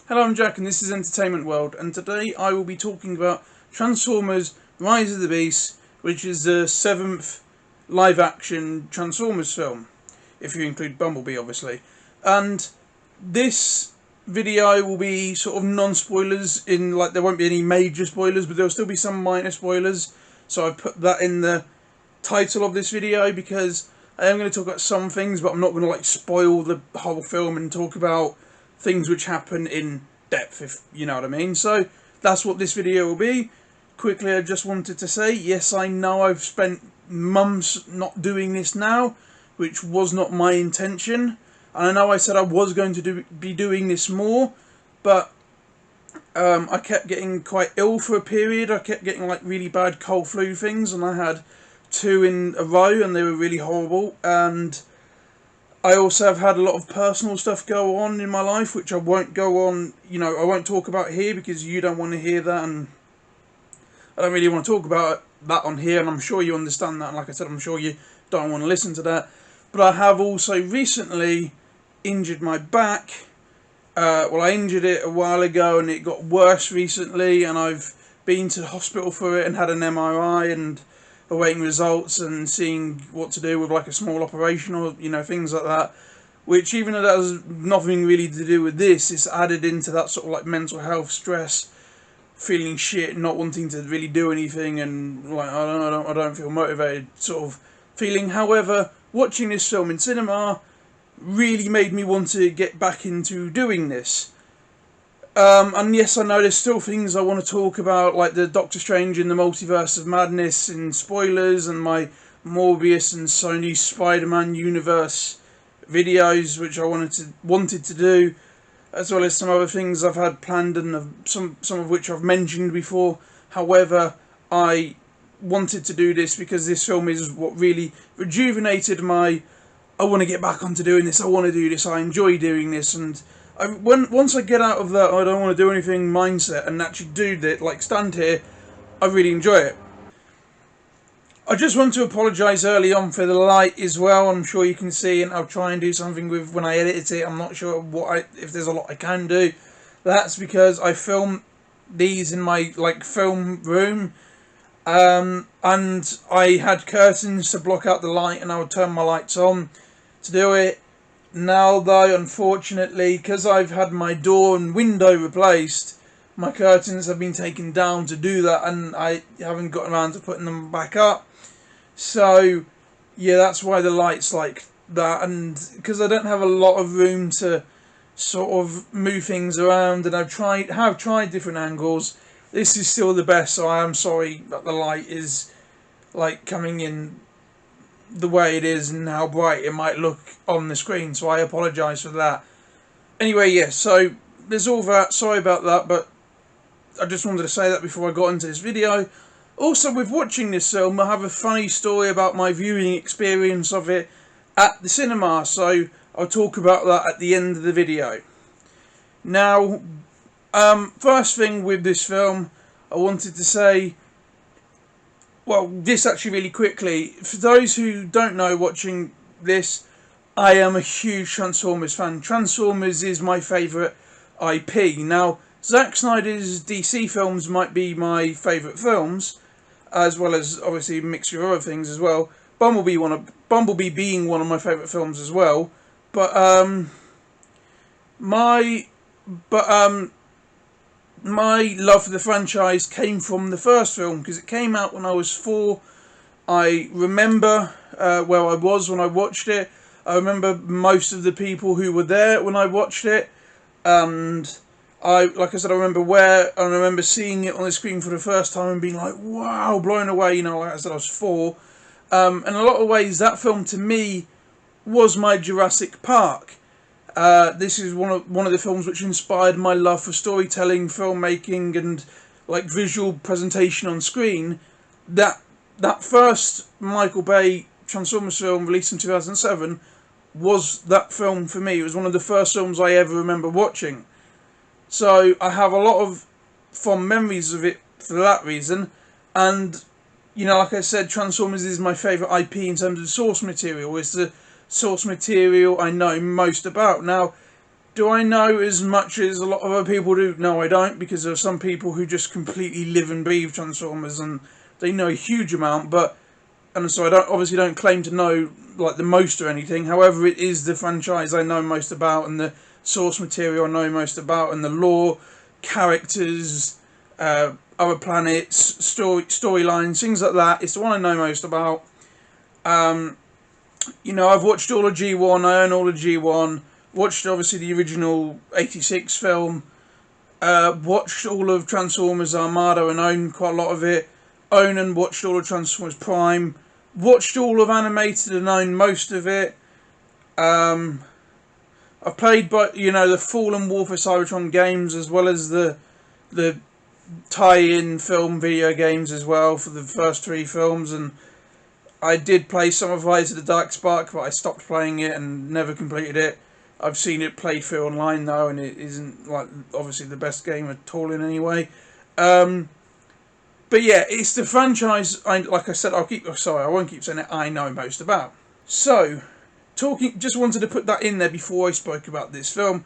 Hello, I'm Jack and this is Entertainment World, and today I will be talking about Transformers Rise of the Beast, which is the 7th live action Transformers film, if you include Bumblebee obviously. And this video will be sort of non-spoilers, in like there won't be any major spoilers, but there'll still be some minor spoilers, so I've put that in the title of this video because I am going to talk about some things, but I'm not going to like spoil the whole film and talk about things which happen in depth, if you know what I mean. So that's what this video will be. Quickly, I just wanted to say, yes, I know I've spent months not doing this now, which was not my intention. And I know I said I was going to be doing this more, but I kept getting quite ill for a period. I kept getting like really bad cold flu things, and I had 2 in a row, and they were really horrible. And I also have had a lot of personal stuff go on in my life, which I won't go on, I won't talk about here because you don't want to hear that, and I don't really want to talk about that on here, and I'm sure you understand that, and like I said, I'm sure you don't want to listen to that. But I have also recently injured my back. I injured it a while ago, and it got worse recently, and I've been to the hospital for it and had an MRI and awaiting results and seeing what to do with like a small operation or things like that, which even though that has nothing really to do with this, it's added into that sort of like mental health stress, feeling shit, not wanting to really do anything, and like I don't feel motivated sort of feeling. However, watching this film in cinema really made me want to get back into doing this. And yes, I know there's still things I want to talk about, like the Doctor Strange in the Multiverse of Madness and spoilers, and my Morbius and Sony Spider-Man universe videos, which I wanted to do, as well as some other things I've had planned, and some of which I've mentioned before. However, I wanted to do this because this film is what really rejuvenated my I want to get back onto doing this, I want to do this, I enjoy doing this, and once I get out of that I don't want to do anything mindset and actually do that, like stand here, I really enjoy it. I just want to apologise early on for the light as well. I'm sure you can see, and I'll try and do something with when I edit it. I'm not sure if there's a lot I can do. That's because I film these in my film room, and I had curtains to block out the light, and I would turn my lights on to do it. Now though, unfortunately, because I've had my door and window replaced, my curtains have been taken down to do that, and I haven't gotten around to putting them back up. So yeah, that's why the light's like that, and because I don't have a lot of room to sort of move things around, and have tried different angles. This is still the best, so I am sorry that the light is like coming in the way it is and how bright it might look on the screen, so I apologise for that. Anyway, yes, so there's all that. Sorry about that, but I just wanted to say that before I got into this video. Also, with watching this film, I have a funny story about my viewing experience of it at the cinema, so I'll talk about that at the end of the video. Now, first thing with this film, I wanted to say, well, this actually really quickly, for those who don't know watching this, I am a huge Transformers fan. Transformers is my favourite IP. Now, Zack Snyder's DC films might be my favourite films, as well as obviously a mixture of other things as well. Bumblebee being one of my favourite films as well. But my love for the franchise came from the first film, because it came out when I was 4. I remember where I was when I watched it. I remember most of the people who were there when I watched it, and I remember seeing it on the screen for the first time and being like, wow, blown away. Like I said, I was 4. In a lot of ways, that film to me was my Jurassic Park. This is one of the films which inspired my love for storytelling, filmmaking, and like visual presentation on screen. That first Michael Bay Transformers film, released in 2007, was that film for me. It was one of the first films I ever remember watching. So I have a lot of fond memories of it for that reason. And like I said, Transformers is my favourite IP in terms of source material. It's the source material I know most about. Now, Do I know as much as a lot of other people do? No, I don't, because there are some people who just completely live and breathe Transformers and they know a huge amount. But and so I don't claim to know like the most or anything. However, it is the franchise I know most about, and the source material I know most about, and the lore, characters, other planets, storylines, things like that. It's the one I know most about. I've watched all of G1. I own all of G1. Watched obviously the original '86 film. Watched all of Transformers Armada and own quite a lot of it. Own and watched all of Transformers Prime. Watched all of animated and own most of it. I've played the Fallen War for Cybertron games, as well as the tie-in film video games as well for the first 3 films, and I did play some of Rise of the Dark Spark, but I stopped playing it and never completed it. I've seen it played through online though, and it isn't like obviously the best game at all in any way. But yeah, it's the franchise. Like I said, I won't keep saying it. I know most about. So, just wanted to put that in there before I spoke about this film.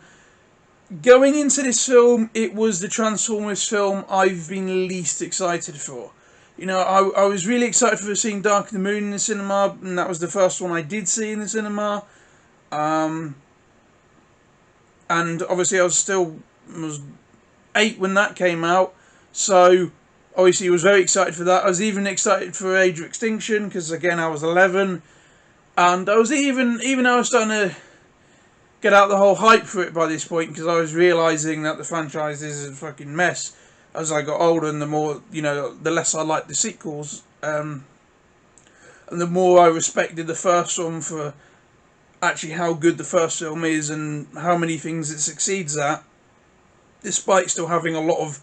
Going into this film, it was the Transformers film I've been least excited for. I was really excited for seeing Dark of the Moon in the cinema, and that was the first one I did see in the cinema. And obviously I was 8 when that came out, so obviously I was very excited for that. I was even excited for Age of Extinction, because again I was 11, and I was even I was starting to get out the whole hype for it by this point, because I was realising that the franchise is a fucking mess as I got older, and the more, the less I liked the sequels, and the more I respected the first film for actually how good the first film is and how many things it succeeds at, despite still having a lot of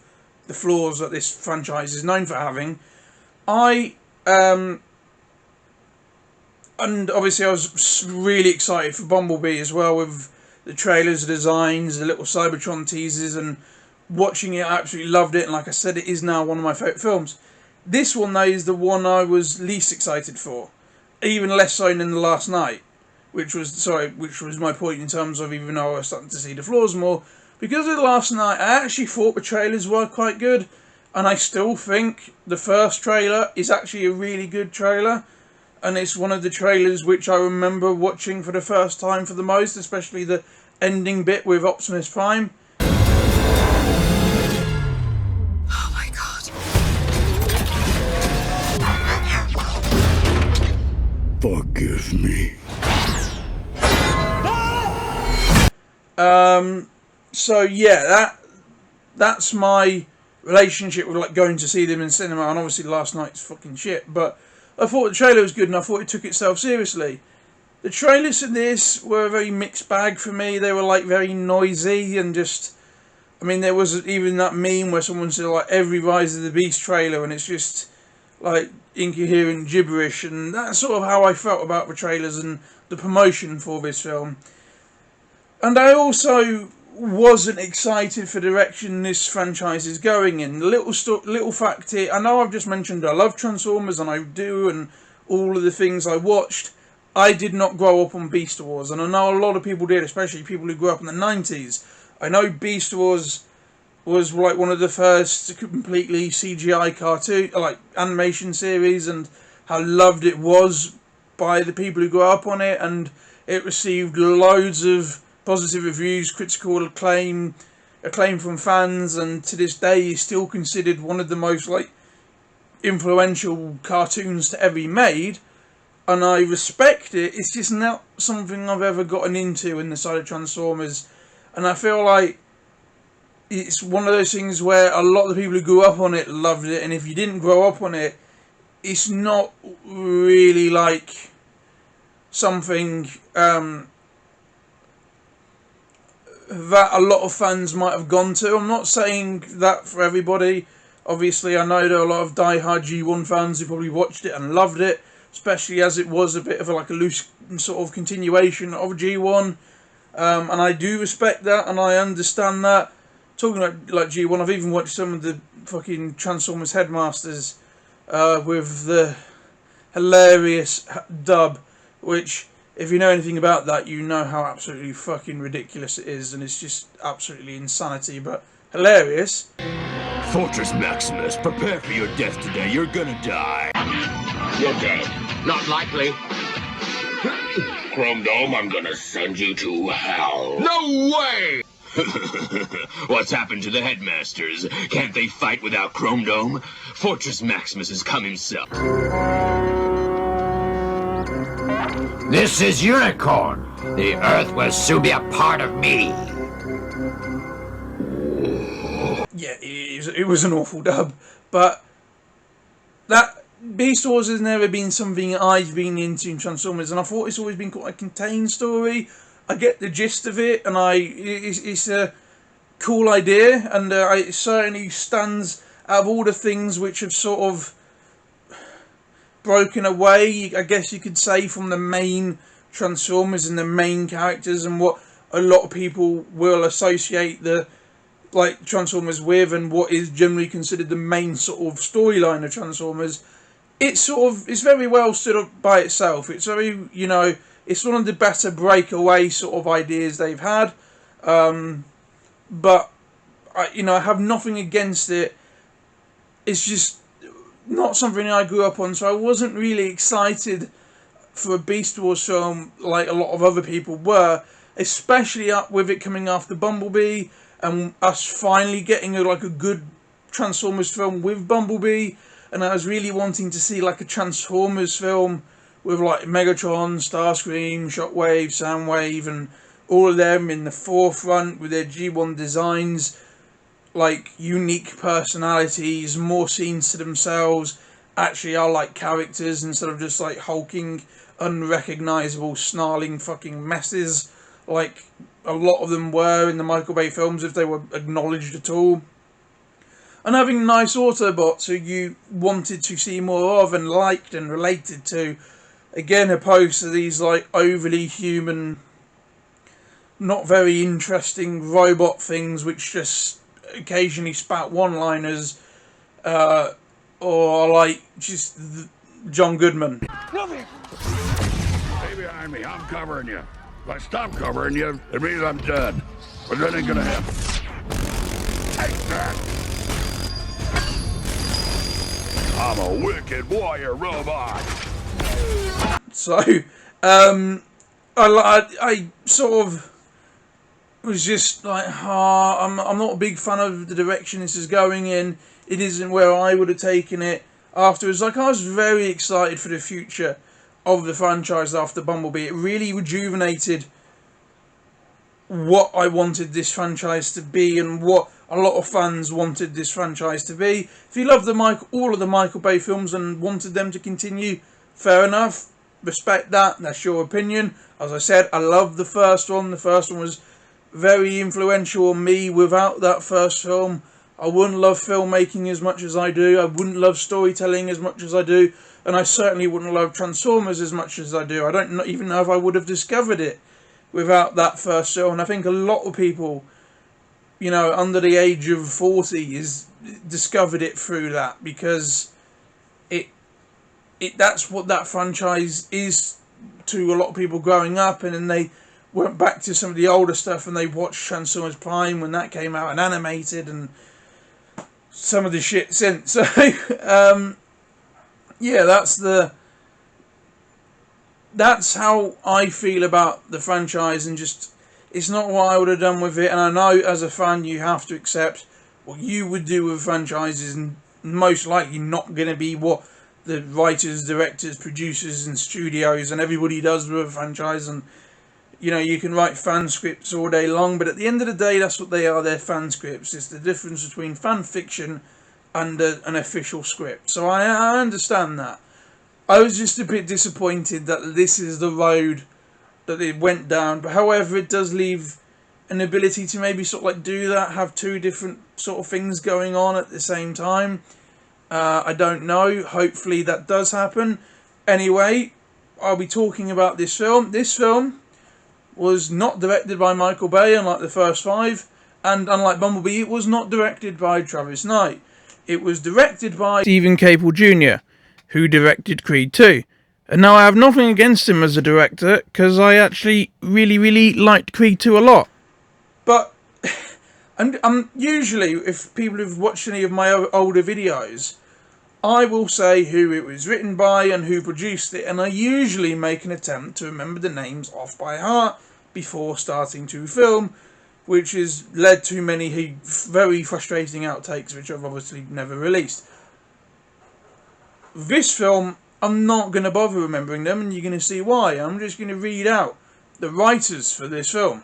the flaws that this franchise is known for having. And obviously I was really excited for Bumblebee as well, with the trailers, the designs, the little Cybertron teasers, and watching it, I absolutely loved it. And like I said, it is now one of my favourite films. This one though is the one I was least excited for, even less so than The Last Night, which was my point in terms of, even though I was starting to see the flaws more, because of The Last Night, I actually thought the trailers were quite good, and I still think the first trailer is actually a really good trailer, and it's one of the trailers which I remember watching for the first time for the most, especially the ending bit with Optimus Prime. Oh my god. Forgive me. So yeah, that's my relationship with like going to see them in cinema, and obviously Last Night's fucking shit, but I thought the trailer was good and I thought it took itself seriously. The trailers in this were a very mixed bag for me. They were like very noisy and just, there was even that meme where someone said like every Rise of the Beast trailer, and it's just like incoherent gibberish, and that's sort of how I felt about the trailers and the promotion for this film. And I also wasn't excited for the direction this franchise is going in. Little fact here, I know I've just mentioned I love Transformers, and I do, and all of the things I watched. I did not grow up on Beast Wars, and I know a lot of people did, especially people who grew up in the 90s. I know Beast Wars was like one of the first completely CGI cartoon, like animation series, and how loved it was by the people who grew up on it, and it received loads of positive reviews, critical acclaim from fans, and to this day is still considered one of the most like influential cartoons to ever be made. And I respect it. It's just not something I've ever gotten into in the side of Transformers, and I feel like it's one of those things where a lot of the people who grew up on it loved it, and if you didn't grow up on it, it's not really like something that a lot of fans might have gone to. I'm not saying that for everybody. Obviously, I know there are a lot of die-hard G1 fans who probably watched it and loved it, especially as it was a bit of a loose sort of continuation of G1. And I do respect that, and I understand that. Talking about like G1, I've even watched some of the fucking Transformers Headmasters with the hilarious dub, which if you know anything about that, you know how absolutely fucking ridiculous it is, and it's just absolutely insanity, but hilarious. Fortress Maximus, prepare for your death today. You're gonna die. You're dead. Not likely. Chrome Dome, I'm gonna send you to hell. No way! What's happened to the headmasters? Can't they fight without Chrome Dome? Fortress Maximus has come himself. This is Unicorn. The Earth will soon be a part of me. Yeah, it was an awful dub, but that Beast Wars has never been something I've been into in Transformers, and I thought it's always been quite a contained story. I get the gist of it, and it's a cool idea, and it certainly stands out of all the things which have sort of broken away, I guess you could say, from the main Transformers and the main characters, and what a lot of people will associate the Transformers with, and what is generally considered the main sort of storyline of Transformers. It's very well stood up by itself. It's very, it's one of the better breakaway sort of ideas they've had. But I have nothing against it. It's just not something I grew up on, so I wasn't really excited for a Beast Wars film like a lot of other people were, especially with it coming after Bumblebee, and us finally getting a good Transformers film with Bumblebee. And I was really wanting to see a Transformers film with Megatron, Starscream, Shockwave, Soundwave, and all of them in the forefront with their G1 designs, unique personalities, more scenes to themselves, actually are characters instead of just hulking, unrecognisable, snarling fucking messes like a lot of them were in the Michael Bay films, if they were acknowledged at all. And having nice Autobots who you wanted to see more of and liked and related to, again, opposed to these overly human, not very interesting robot things which just occasionally spout one-liners, or just John Goodman. Stay behind me, I'm covering you. If I stop covering you, it means I'm dead. But that ain't gonna happen. Take that! I'm a wicked warrior robot! So, I sort of was just I'm not a big fan of the direction this is going in. It isn't where I would have taken it afterwards. I was very excited for the future of the franchise after Bumblebee. It really rejuvenated what I wanted this franchise to be and what a lot of fans wanted this franchise to be. If you love all of the Michael Bay films and wanted them to continue, fair enough. Respect that. That's your opinion. As I said, I love the first one. The first one was very influential on me. Without that first film, I wouldn't love filmmaking as much as I do. I wouldn't love storytelling as much as I do. And I certainly wouldn't love Transformers as much as I do. I don't even know if I would have discovered it without that first film. And I think a lot of people, under the age of 40 discovered it through that, because that's what that franchise is to a lot of people growing up. And then they went back to some of the older stuff and they watched Transformers Prime when that came out and animated and some of the shit since. So, yeah, that's how I feel about the franchise, and just, it's not what I would have done with it. And I know as a fan you have to accept what you would do with franchises, and most likely not going to be what the writers, directors, producers and studios and everybody does with a franchise. And you can write fan scripts all day long, but at the end of the day, that's what they are. They're fan scripts. It's the difference between fan fiction and an official script. So I understand that. I was just a bit disappointed that this is the road that it went down. But however, it does leave an ability to maybe do that, have two different sort of things going on at the same time. I don't know. Hopefully that does happen. Anyway, I'll be talking about this film. This film was not directed by Michael Bay, unlike the first five, and unlike Bumblebee, it was not directed by Travis Knight. It was directed by Stephen Caple Jr., who directed Creed 2. And now I have nothing against him as a director, because I actually really liked Creed 2 a lot. But and usually, if people have watched any of my older videos, I will say who it was written by and who produced it, and I usually make an attempt to remember the names off by heart before starting to film, which has led to many very frustrating outtakes which I've obviously never released. This film, I'm not going to bother remembering them, and you're going to see why. I'm just going to read out the writers for this film.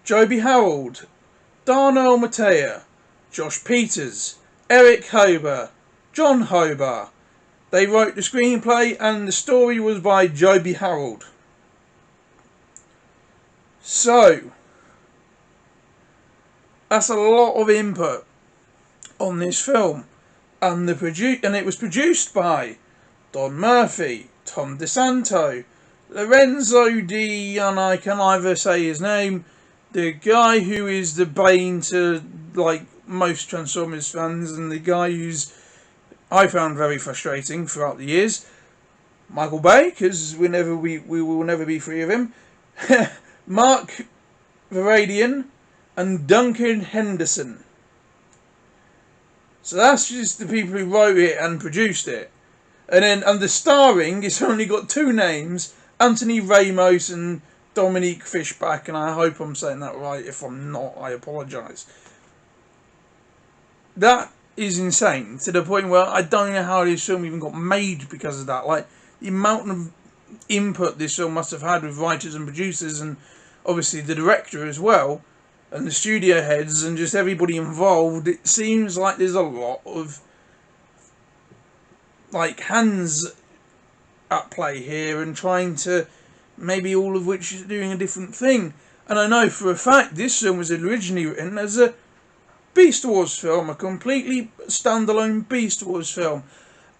Joby Harold, Darnell Matea, Josh Peters, Eric Hober, John Hober. They wrote the screenplay, and the story was by Joby Harold. So, that's a lot of input on this film. And it was produced by Don Murphy, Tom DeSanto, Lorenzo D, and I can either say his name, the guy who is the bane to like most Transformers fans, and the guy who's I found very frustrating throughout the years, Michael Bay, because we will never be free of him, Mark Varadian, and Duncan Henderson. So that's just the people who wrote it and produced it. And then under starring, it's only got two names, Anthony Ramos and Dominique Fishback, and I hope I'm saying that right. If I'm not, I apologise. That is insane, to the point where I don't know how this film even got made because of that. Like, the amount of input this film must have had with writers and producers, and obviously the director as well, and the studio heads, and just everybody involved. It seems like there's a lot of like hands at play here, and trying to, maybe all of which is doing a different thing. And I know for a fact this film was originally written as a Beast Wars film, a completely standalone Beast Wars film,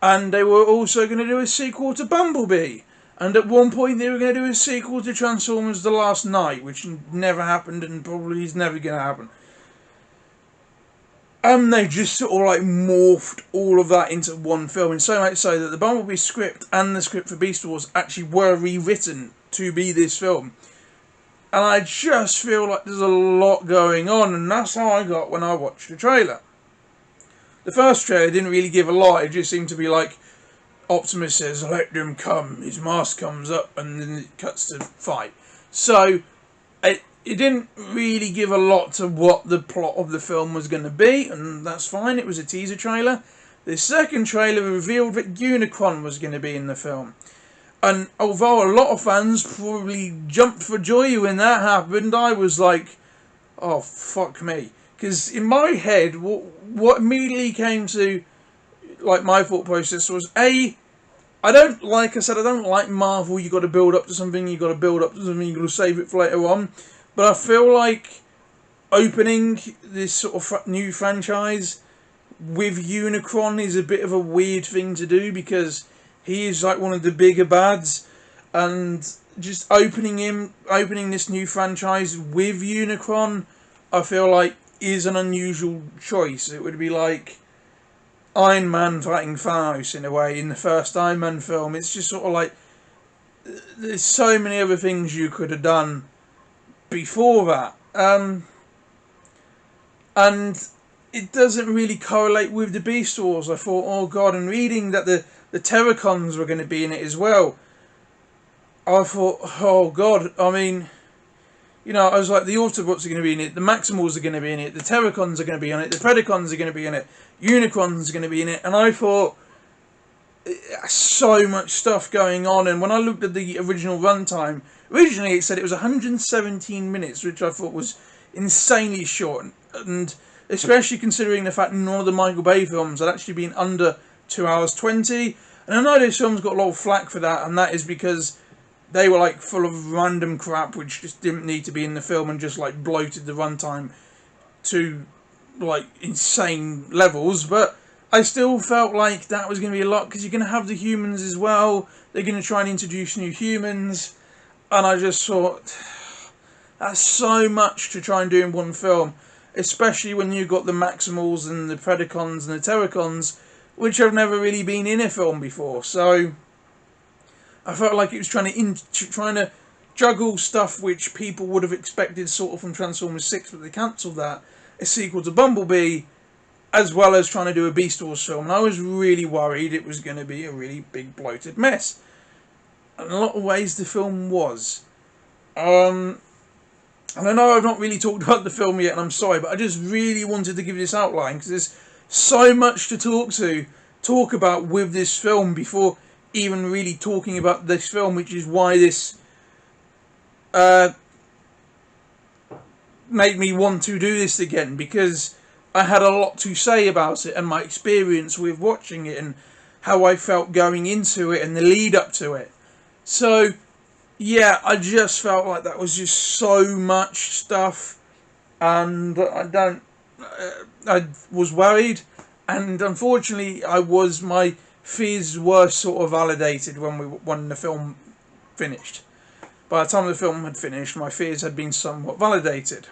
and they were also going to do a sequel to Bumblebee. And at one point they were going to do a sequel to Transformers The Last Night, which never happened and probably is never going to happen. And they just sort of like morphed all of that into one film, and so much so that the Bumblebee script and the script for Beast Wars actually were rewritten to be this film. And I just feel like there's a lot going on, and that's how I got when I watched the trailer. The first trailer didn't really give a lot, it just seemed to be like, Optimus says, "Let them come," his mask comes up, and then it cuts to fight. So, it didn't really give a lot to what the plot of the film was going to be, and that's fine, it was a teaser trailer. The second trailer revealed that Unicron was going to be in the film. And although a lot of fans probably jumped for joy when that happened, I was like, oh, fuck me. Because in my head, what immediately came to like my thought process was, I don't like Marvel. You got to build up to something. You got to save it for later on. But I feel like opening this sort of new franchise with Unicron is a bit of a weird thing to do, because he is like one of the bigger bads, and just opening this new franchise with Unicron, I feel like is an unusual choice. It would be like Iron Man fighting Thanos in a way in the first Iron Man film. It's just sort of like there's so many other things you could have done before that, and it doesn't really correlate with the Beast Wars. I thought, oh god, and reading that the Terracons were going to be in it as well, I thought, oh god, I mean, you know, I was like, the Autobots are going to be in it, the Maximals are going to be in it, the Terracons are going to be in it, the Predacons are going to be in it, Unicron's going to be in it, and I thought, so much stuff going on. And when I looked at the original runtime, originally it said it was 117 minutes, which I thought was insanely short, and especially considering the fact none of the Michael Bay films had actually been under 2 hours 20. And I know this film's got a lot of flack for that, and that is because they were like full of random crap which just didn't need to be in the film, and just like bloated the runtime to like insane levels. But I still felt like that was going to be a lot, because you're going to have the humans as well. They're going to try and introduce new humans, and I just thought, that's so much to try and do in one film, especially when you've got the Maximals and the Predacons and the Terracons, which have never really been in a film before. So I felt like it was trying to juggle stuff which people would have expected sort of from Transformers 6, but they cancelled that. A sequel to Bumblebee, as well as trying to do a Beast Wars film. And I was really worried it was going to be a really big bloated mess. In a lot of ways, the film was. And I know I've not really talked about the film yet, and I'm sorry, but I just really wanted to give this outline, because there's so much to talk about with this film before even really talking about this film, which is why this made me want to do this again, because I had a lot to say about it and my experience with watching it and how I felt going into it and the lead up to it. So yeah, I just felt like that was just so much stuff, and I was worried, and unfortunately my fears were sort of validated when the film finished. By the time the film had finished, my fears had been somewhat validated.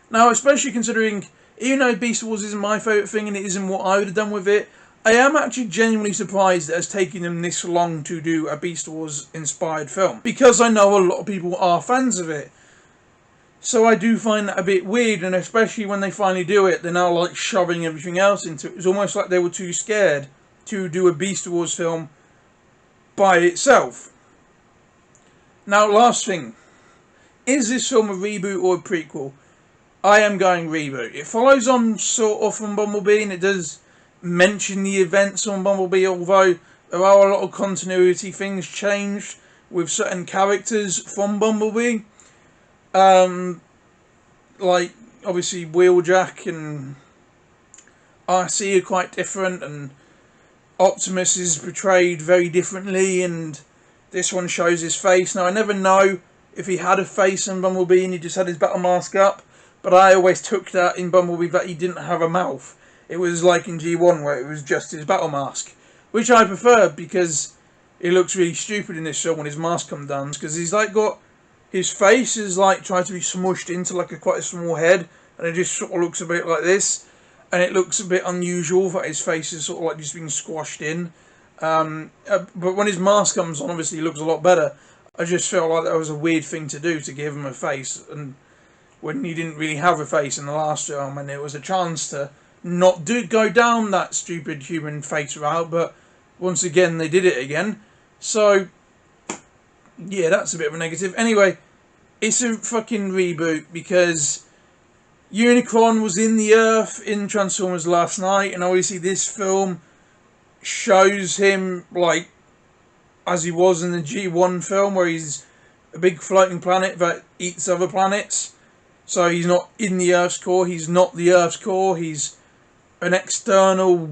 Now, especially considering, even though Beast Wars isn't my favourite thing and it isn't what I would have done with it, I am actually genuinely surprised that it's taken them this long to do a Beast Wars inspired film, because I know a lot of people are fans of it. So I do find that a bit weird, and especially when they finally do it, they're now like shoving everything else into it. It's almost like they were too scared to do a Beast Wars film by itself. Now, last thing. Is this film a reboot or a prequel? I am going reboot. It follows on sort of from Bumblebee, and it does mention the events on Bumblebee, although there are a lot of continuity things changed with certain characters from Bumblebee. Like, obviously, Wheeljack and RC are quite different, and Optimus is portrayed very differently, and this one shows his face. Now, I never know if he had a face in Bumblebee and he just had his battle mask up, but I always took that in Bumblebee that he didn't have a mouth. It was like in G1 where it was just his battle mask, which I prefer because it looks really stupid in this film when his mask comes down, because he's like got his face is like trying to be smushed into like quite a small head, and it just sort of looks a bit like this, and it looks a bit unusual that his face is sort of like just being squashed in. But when his mask comes on, obviously he looks a lot better. I just felt like that was a weird thing to do, to give him a face, and when he didn't really have a face in the last film, and there was a chance to not go down that stupid human face route, but once again they did it again. So yeah, that's a bit of a negative. Anyway, it's a fucking reboot, because Unicron was in the Earth in Transformers Last Night, and obviously this film shows him like as he was in the G1 film, where he's a big floating planet that eats other planets. So he's not in the Earth's core, he's not the Earth's core, he's an external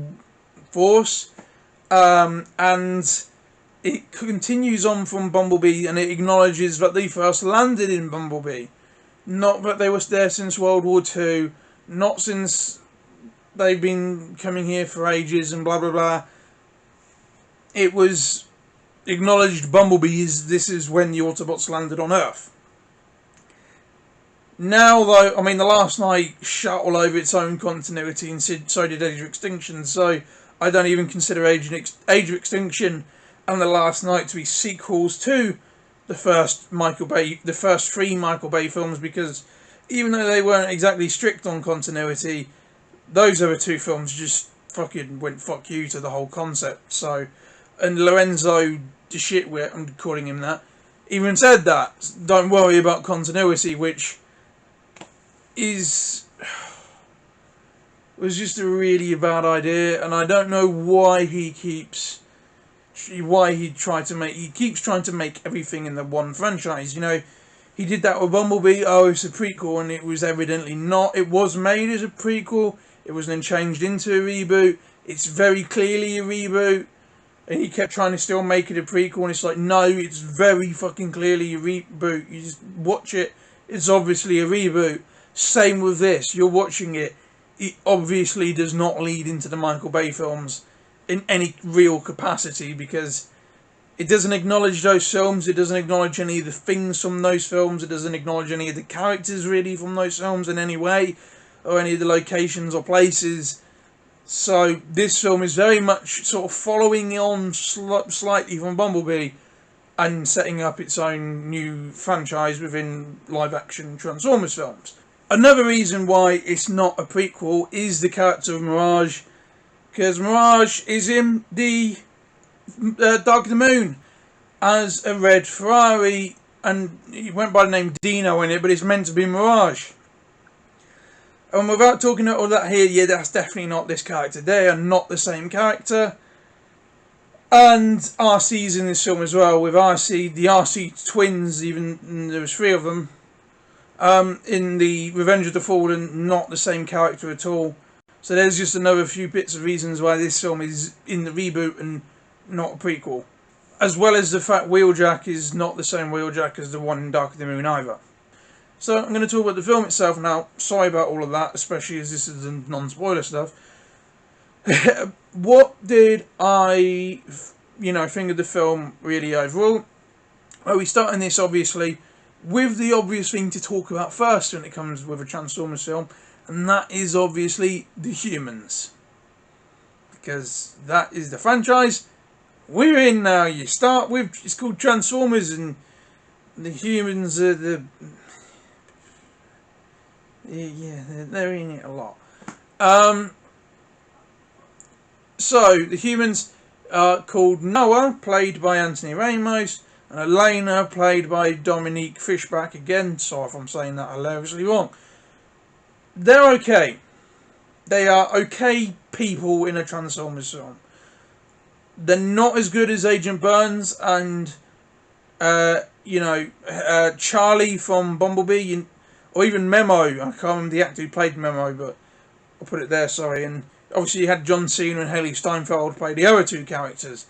force. And it continues on from Bumblebee, and it acknowledges that they first landed in Bumblebee. Not that they were there since World War II, not since they've been coming here for ages and blah blah blah. It was acknowledged this is when the Autobots landed on Earth. Now, though, I mean, The Last Night shut all over its own continuity, and so did Age of Extinction, so I don't even consider Age of Extinction and The Last Night to be sequels to the first three Michael Bay films, because even though they weren't exactly strict on continuity, those other two films just fucking went fuck you to the whole concept. So, and Lorenzo DeShitwit, I'm calling him that, even said that, don't worry about continuity, which was just a really bad idea, and I don't know why he keeps trying to make everything in the one franchise. You know, he did that with Bumblebee. Oh, it's a prequel, and it was evidently not. It was made as a prequel. It was then changed into a reboot. It's very clearly a reboot, and he kept trying to still make it a prequel, and it's like, no, it's very fucking clearly a reboot. You just watch it, it's obviously a reboot. Same with this, you're watching it, it obviously does not lead into the Michael Bay films in any real capacity, because it doesn't acknowledge those films, it doesn't acknowledge any of the things from those films, it doesn't acknowledge any of the characters really from those films in any way, or any of the locations or places. So this film is very much sort of following on slightly from Bumblebee and setting up its own new franchise within live-action Transformers films. Another reason why it's not a prequel is the character of Mirage, because Mirage is in the Dark of the Moon as a red Ferrari, and he went by the name Dino in it, but it's meant to be Mirage. And without talking about all that here, yeah, that's definitely not this character. They are not the same character. And RC's in this film as well, with RC, the RC twins, even there was 3 of them. In the Revenge of the Fallen, not the same character at all. So there's just another few bits of reasons why this film is in the reboot and not a prequel. As well as the fact Wheeljack is not the same Wheeljack as the one in Dark of the Moon either. So I'm going to talk about the film itself now. Sorry about all of that, especially as this is the non-spoiler stuff. What did I, think of the film really overall? Well, we start in this obviously with the obvious thing to talk about first when it comes with a Transformers film, and that is obviously the humans. Because that is the franchise we're in now. You start with, it's called Transformers, and the humans are they're in it a lot. So the humans are called Noah, played by Anthony Ramos, and Elena, played by Dominique Fishback. Again, sorry if I'm saying that hilariously wrong. They're okay. They are okay people in a Transformers film. They're not as good as Agent Burns and Charlie from Bumblebee, or even Memo. I can't remember the actor who played Memo, but I'll put it there, sorry. And obviously you had John Cena and Haley Steinfeld play the other 2 characters.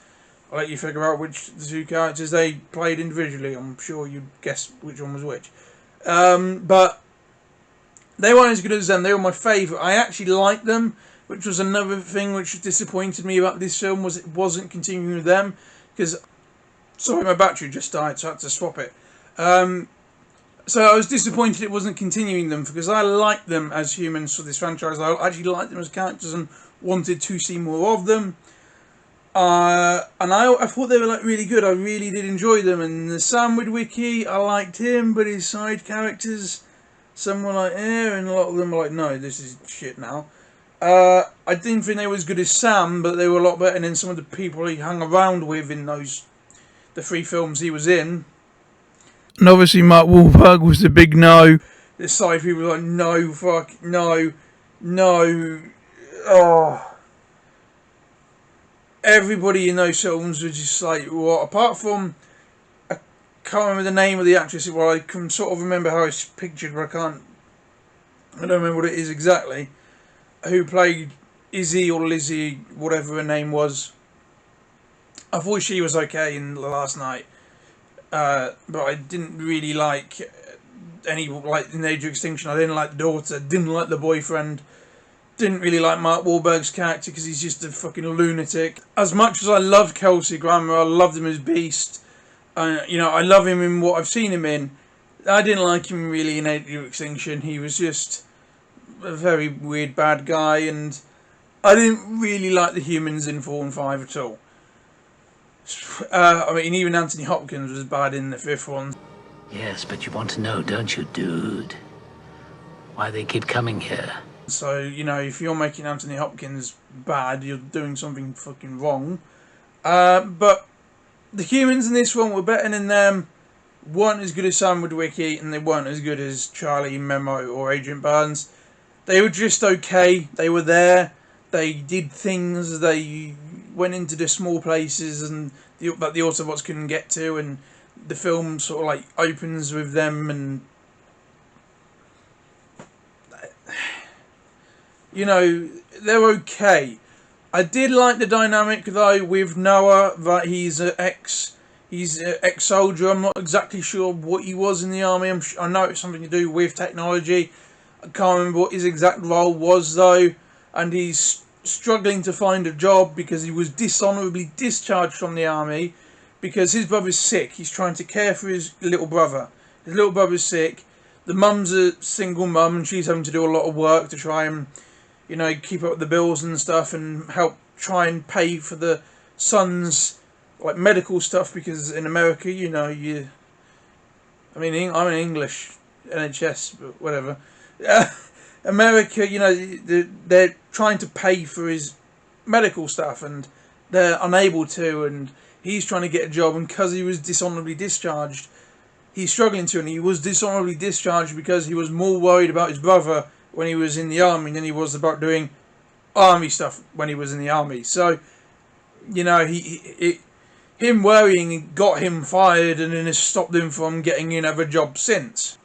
I'll let you figure out which the 2 characters they played individually. I'm sure you'd guess which one was which. But they weren't as good as them. They were my favourite. I actually liked them, which was another thing which disappointed me about this film, was it wasn't continuing with them. Because, sorry, my battery just died, so I had to swap it. So I was disappointed it wasn't continuing them, because I liked them as humans for this franchise. I actually liked them as characters and wanted to see more of them. And I thought they were really good. I really did enjoy them. And the Sam Witwicky, I liked him, but his side characters, some were like, and a lot of them were like, no, this is shit now. I didn't think they were as good as Sam, but they were a lot better than some of the people he hung around with in the 3 films he was in. And obviously Mark Wahlberg was the big no. The side people were like, no, fuck, no. Oh. Everybody in those films was just like, what? Apart from, I can't remember the name of the actress. Well, I can sort of remember how it's pictured, but I don't remember what it is exactly. Who played Izzy or Lizzie, whatever her name was. I thought she was okay in The Last Night. But I didn't really like in Age of Extinction. I didn't like the daughter, didn't like the boyfriend, didn't really like Mark Wahlberg's character because he's just a fucking lunatic. As much as I loved Kelsey Grammer, I loved him as Beast. I love him in what I've seen him in. I didn't like him really in Age of Extinction. He was just a very weird bad guy, and I didn't really like the humans in 4 and 5 at all. Even Anthony Hopkins was bad in the 5th one. Yes, but you want to know, don't you, dude? Why they keep coming here. So, if you're making Anthony Hopkins bad, you're doing something fucking wrong. But the humans in this one were better than them, weren't as good as Sam Witwicky, and they weren't as good as Charlie, Memo, or Agent Burns. They were just okay. They were there. They did things. They went into the small places and that the Autobots couldn't get to, and the film sort of opens with them, and they're okay. I did like the dynamic though with Noah, that he's an ex-soldier. I'm not exactly sure what he was in the army. I know it's something to do with technology. I can't remember what his exact role was though, and he's struggling to find a job because he was dishonourably discharged from the army because his brother's sick. He's trying to care for his little brother. His little brother's sick. The mum's a single mum and she's having to do a lot of work to try and keep up with the bills and stuff, and help try and pay for the son's like medical stuff, because in America, I'm in English NHS, but whatever. America, they're trying to pay for his medical stuff, and they're unable to, and he's trying to get a job, and because he was dishonorably discharged, he's struggling to, and he was dishonorably discharged because he was more worried about his brother when he was in the army than he was about doing army stuff when he was in the army. So, him worrying got him fired, and then has stopped him from getting another job since.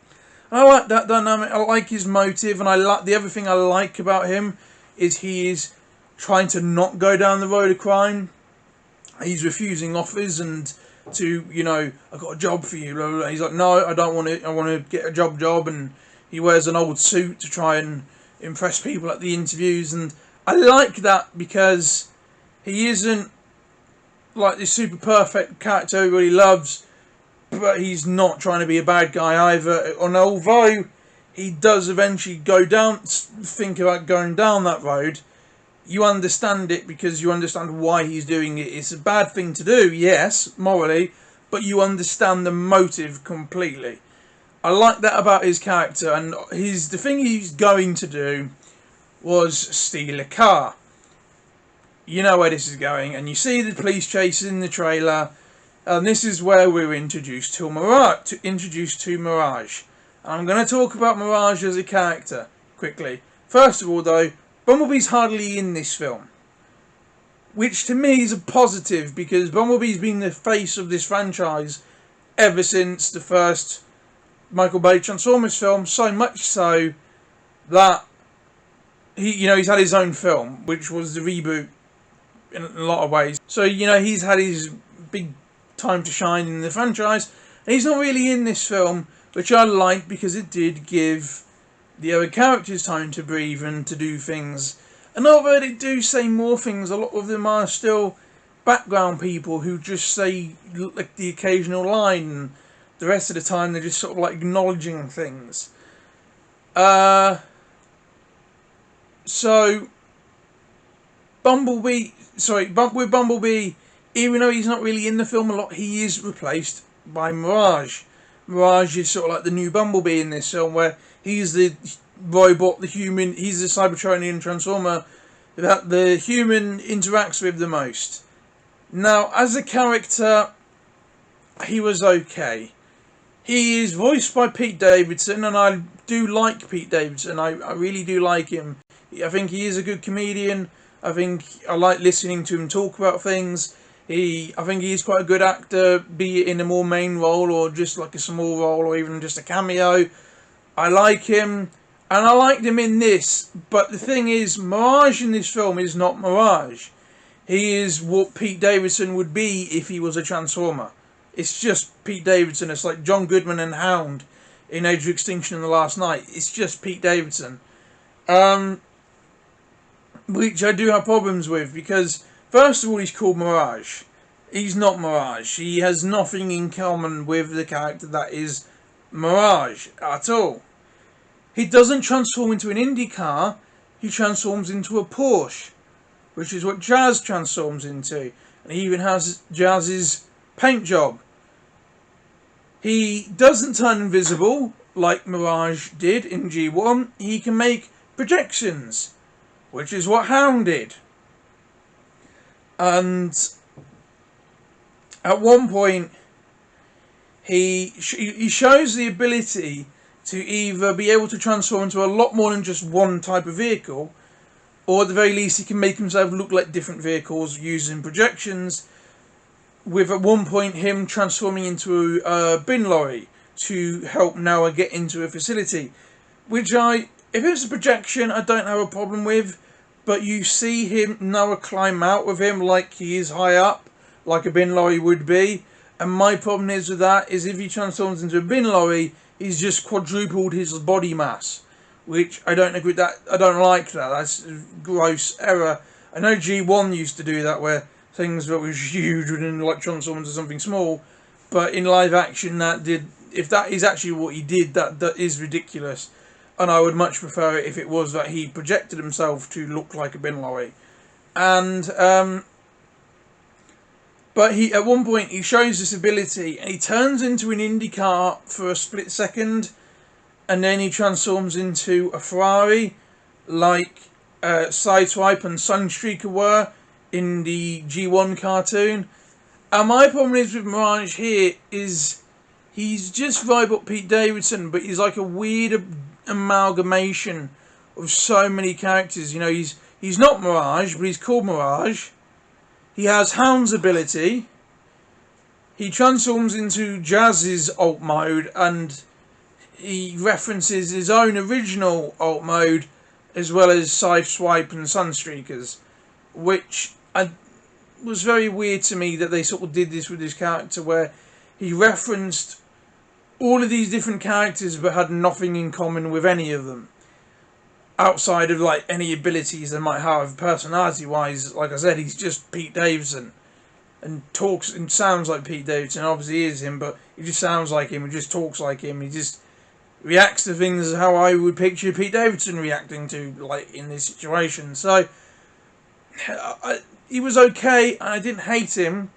I like that dynamic. I like his motive, and the other thing I like about him is he is trying to not go down the road of crime. He's refusing offers and to, I've got a job for you. Blah, blah, blah. He's like, no, I don't want it. I want to get a job, and he wears an old suit to try and impress people at the interviews, and I like that because he isn't like this super perfect character everybody loves, but he's not trying to be a bad guy either. And although he does eventually think about going down that road, you understand it because you understand why he's doing it. It's a bad thing to do, yes, morally, but you understand the motive completely. I like that about his character, and the thing he's going to do was steal a car. You know where this is going, and you see the police chase in the trailer, and this is where we're introduced to Mirage. And I'm going to talk about Mirage as a character quickly. First of all, though, Bumblebee's hardly in this film, which to me is a positive, because Bumblebee's been the face of this franchise ever since the first Michael Bay Transformers film, so much so that he's had his own film, which was the reboot in a lot of ways. So he's had his big time to shine in the franchise, and he's not really in this film, which I like because it did give the other characters time to breathe and to do things. And although they do say more things, a lot of them are still background people who just say like the occasional line, and the rest of the time they're just sort of like acknowledging things. So with Bumblebee, even though he's not really in the film a lot, he is replaced by Mirage. Mirage is sort of like the new Bumblebee in this film, where he's the robot, the human, he's the Cybertronian Transformer that the human interacts with the most. Now, as a character, he was okay. He is voiced by Pete Davidson, and I do like Pete Davidson. I really do like him. I think he is a good comedian. I think I like listening to him talk about things. I think he's quite a good actor, be it in a more main role or just like a small role or even just a cameo. I like him, and I liked him in this. But the thing is, Mirage in this film is not Mirage. He is what Pete Davidson would be if he was a Transformer. It's just Pete Davidson. It's like John Goodman and Hound in Age of Extinction and The Last Night. It's just Pete Davidson. Which I do have problems with, because first of all, he's called Mirage. He's not Mirage. He has nothing in common with the character that is Mirage at all. He doesn't transform into an Indy car. He transforms into a Porsche, which is what Jazz transforms into. And he even has Jazz's paint job. He doesn't turn invisible like Mirage did in G1. He can make projections, which is what Hound did. And at one point, he shows the ability to either be able to transform into a lot more than just one type of vehicle, or at the very least he can make himself look like different vehicles using projections, with at one point him transforming into a bin lorry to help Noah get into a facility, which if it's a projection, I don't have a problem with, but you see Noah climb out with him like he is high up, like a bin lorry would be, and my problem is with that is if he transforms into a bin lorry, he's just quadrupled his body mass, which I don't agree with that. I don't like that. That's a gross error. I know G1 used to do that, where things that was huge wouldn't like transform into something small, but in live action if that is actually what he did, that is ridiculous. and I would much prefer it if it was that he projected himself to look like a bin lorry. And but he, at one point, he shows this ability, and he turns into an Indy car for a split second, and then he transforms into a Ferrari, like Sideswipe and Sunstreaker were in the G1 cartoon. And my problem is with Mirage here is he's just Robot Pete Davidson, but he's like a weird amalgamation of so many characters. You know, he's not Mirage, but he's called Mirage. He has Hound's ability. He transforms into Jazz's alt mode, and he references his own original alt mode, as well as Sideswipe and Sunstreakers, which was very weird to me that they sort of did this with his character, where he referenced all of these different characters but had nothing in common with any of them, outside of like any abilities they might have personality wise. Like I said, he's just Pete Davidson and talks and sounds like Pete Davidson. Obviously he is him, but he just sounds like him, he just talks like him, he just reacts to things how I would picture Pete Davidson reacting to, like, in this situation. So he was okay. I didn't hate him.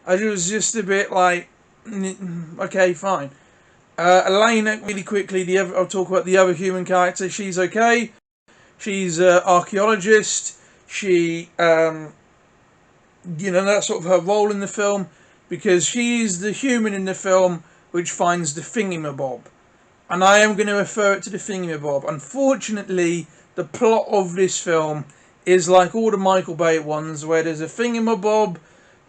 I was just a bit like, okay, fine. Elena, really quickly, I'll talk about the other human character. She's okay. She's an archaeologist. She, that's sort of her role in the film, because she's the human in the film which finds the thingamabob. And I am going to refer it to the thingamabob. Unfortunately, the plot of this film is like all the Michael Bay ones, where there's a thingamabob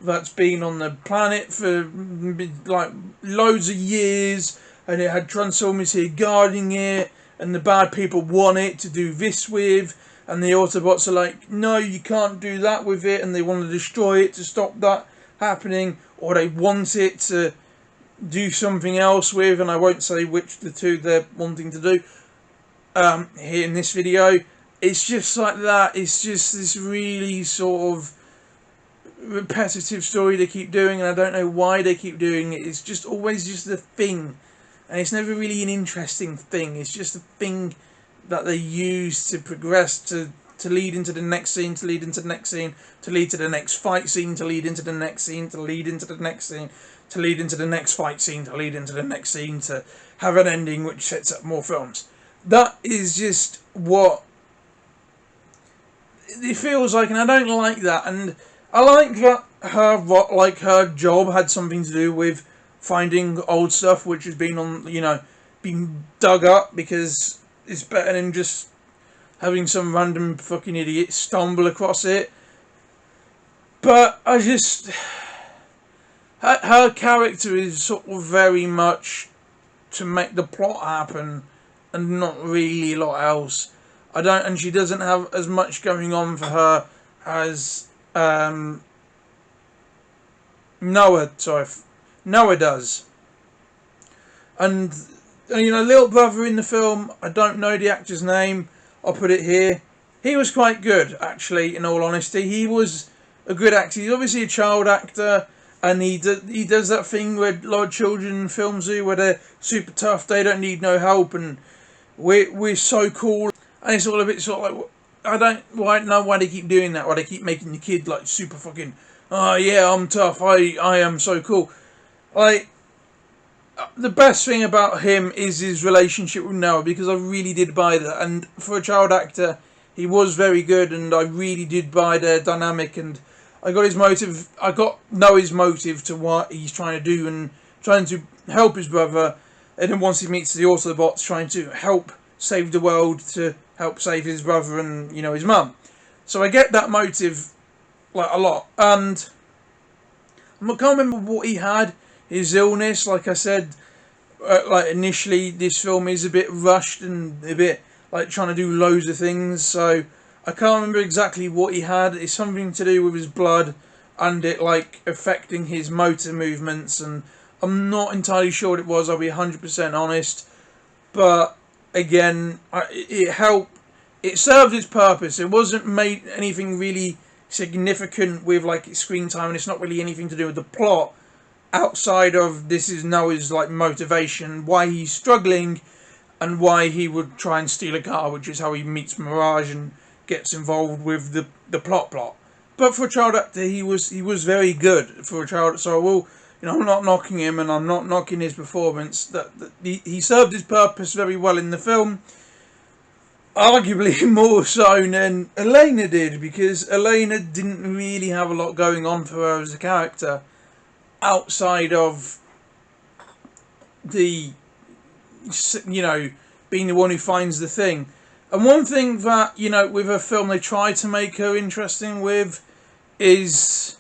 that's been on the planet for like loads of years, and it had Transformers here guarding it, and the bad people want it to do this with, and the Autobots are like, no, you can't do that with it, and they want to destroy it to stop that happening, or they want it to do something else with, and I won't say which the two they're wanting to do here in this video. It's just like that. It's just this really sort of repetitive story they keep doing, and I don't know why they keep doing it. It's just always just a thing, and it's never really an interesting thing. It's just a thing that they use to progress, to lead into the next scene, to lead into the next scene, to lead to the next fight scene, to lead into the next scene, to lead into the next scene, to lead into the next fight scene, to lead into the next scene, to have an ending which sets up more films. That is just what it feels like, and I don't like that. And I like that her job had something to do with finding old stuff which has been been dug up, because it's better than just having some random fucking idiot stumble across it. But I just, her character is sort of very much to make the plot happen, and not really a lot else. And she doesn't have as much going on for her as Noah does. And little brother in the film, I don't know the actor's name, I'll put it here. He was quite good, actually, in all honesty. He was a good actor. He's obviously a child actor, and he does that thing where a lot of children in films do, where they're super tough, they don't need no help, and we're so cool. And it's all a bit sort of like, I don't know why they keep doing that, why they keep making the kid like super fucking, oh yeah, I'm tough, I am so cool. Like, the best thing about him is his relationship with Noah, because I really did buy that. And for a child actor, he was very good, and I really did buy their dynamic, and I got his motive. I got Noah's motive to what he's trying to do, and trying to help his brother. And then once he meets the Autobots, trying to help save the world, to help save his brother and his mum. So I get that motive like a lot, and I can't remember what he had. His illness, like I said, like initially, this film is a bit rushed and a bit like trying to do loads of things. So I can't remember exactly what he had. It's something to do with his blood and it like affecting his motor movements. And I'm not entirely sure what it was. I'll be 100% honest. But again, it helped. It served its purpose. It wasn't made anything really significant with like its screen time, and it's not really anything to do with the plot. Outside of this is Noah's like motivation, why he's struggling, and why he would try and steal a car, which is how he meets Mirage and gets involved with the plot. But for a child actor, he was very good for a child. So I will, I'm not knocking him, and I'm not knocking his performance. That he served his purpose very well in the film. Arguably more so than Elena did, because Elena didn't really have a lot going on for her as a character outside of the, being the one who finds the thing. And one thing that, with her film they try to make her interesting with is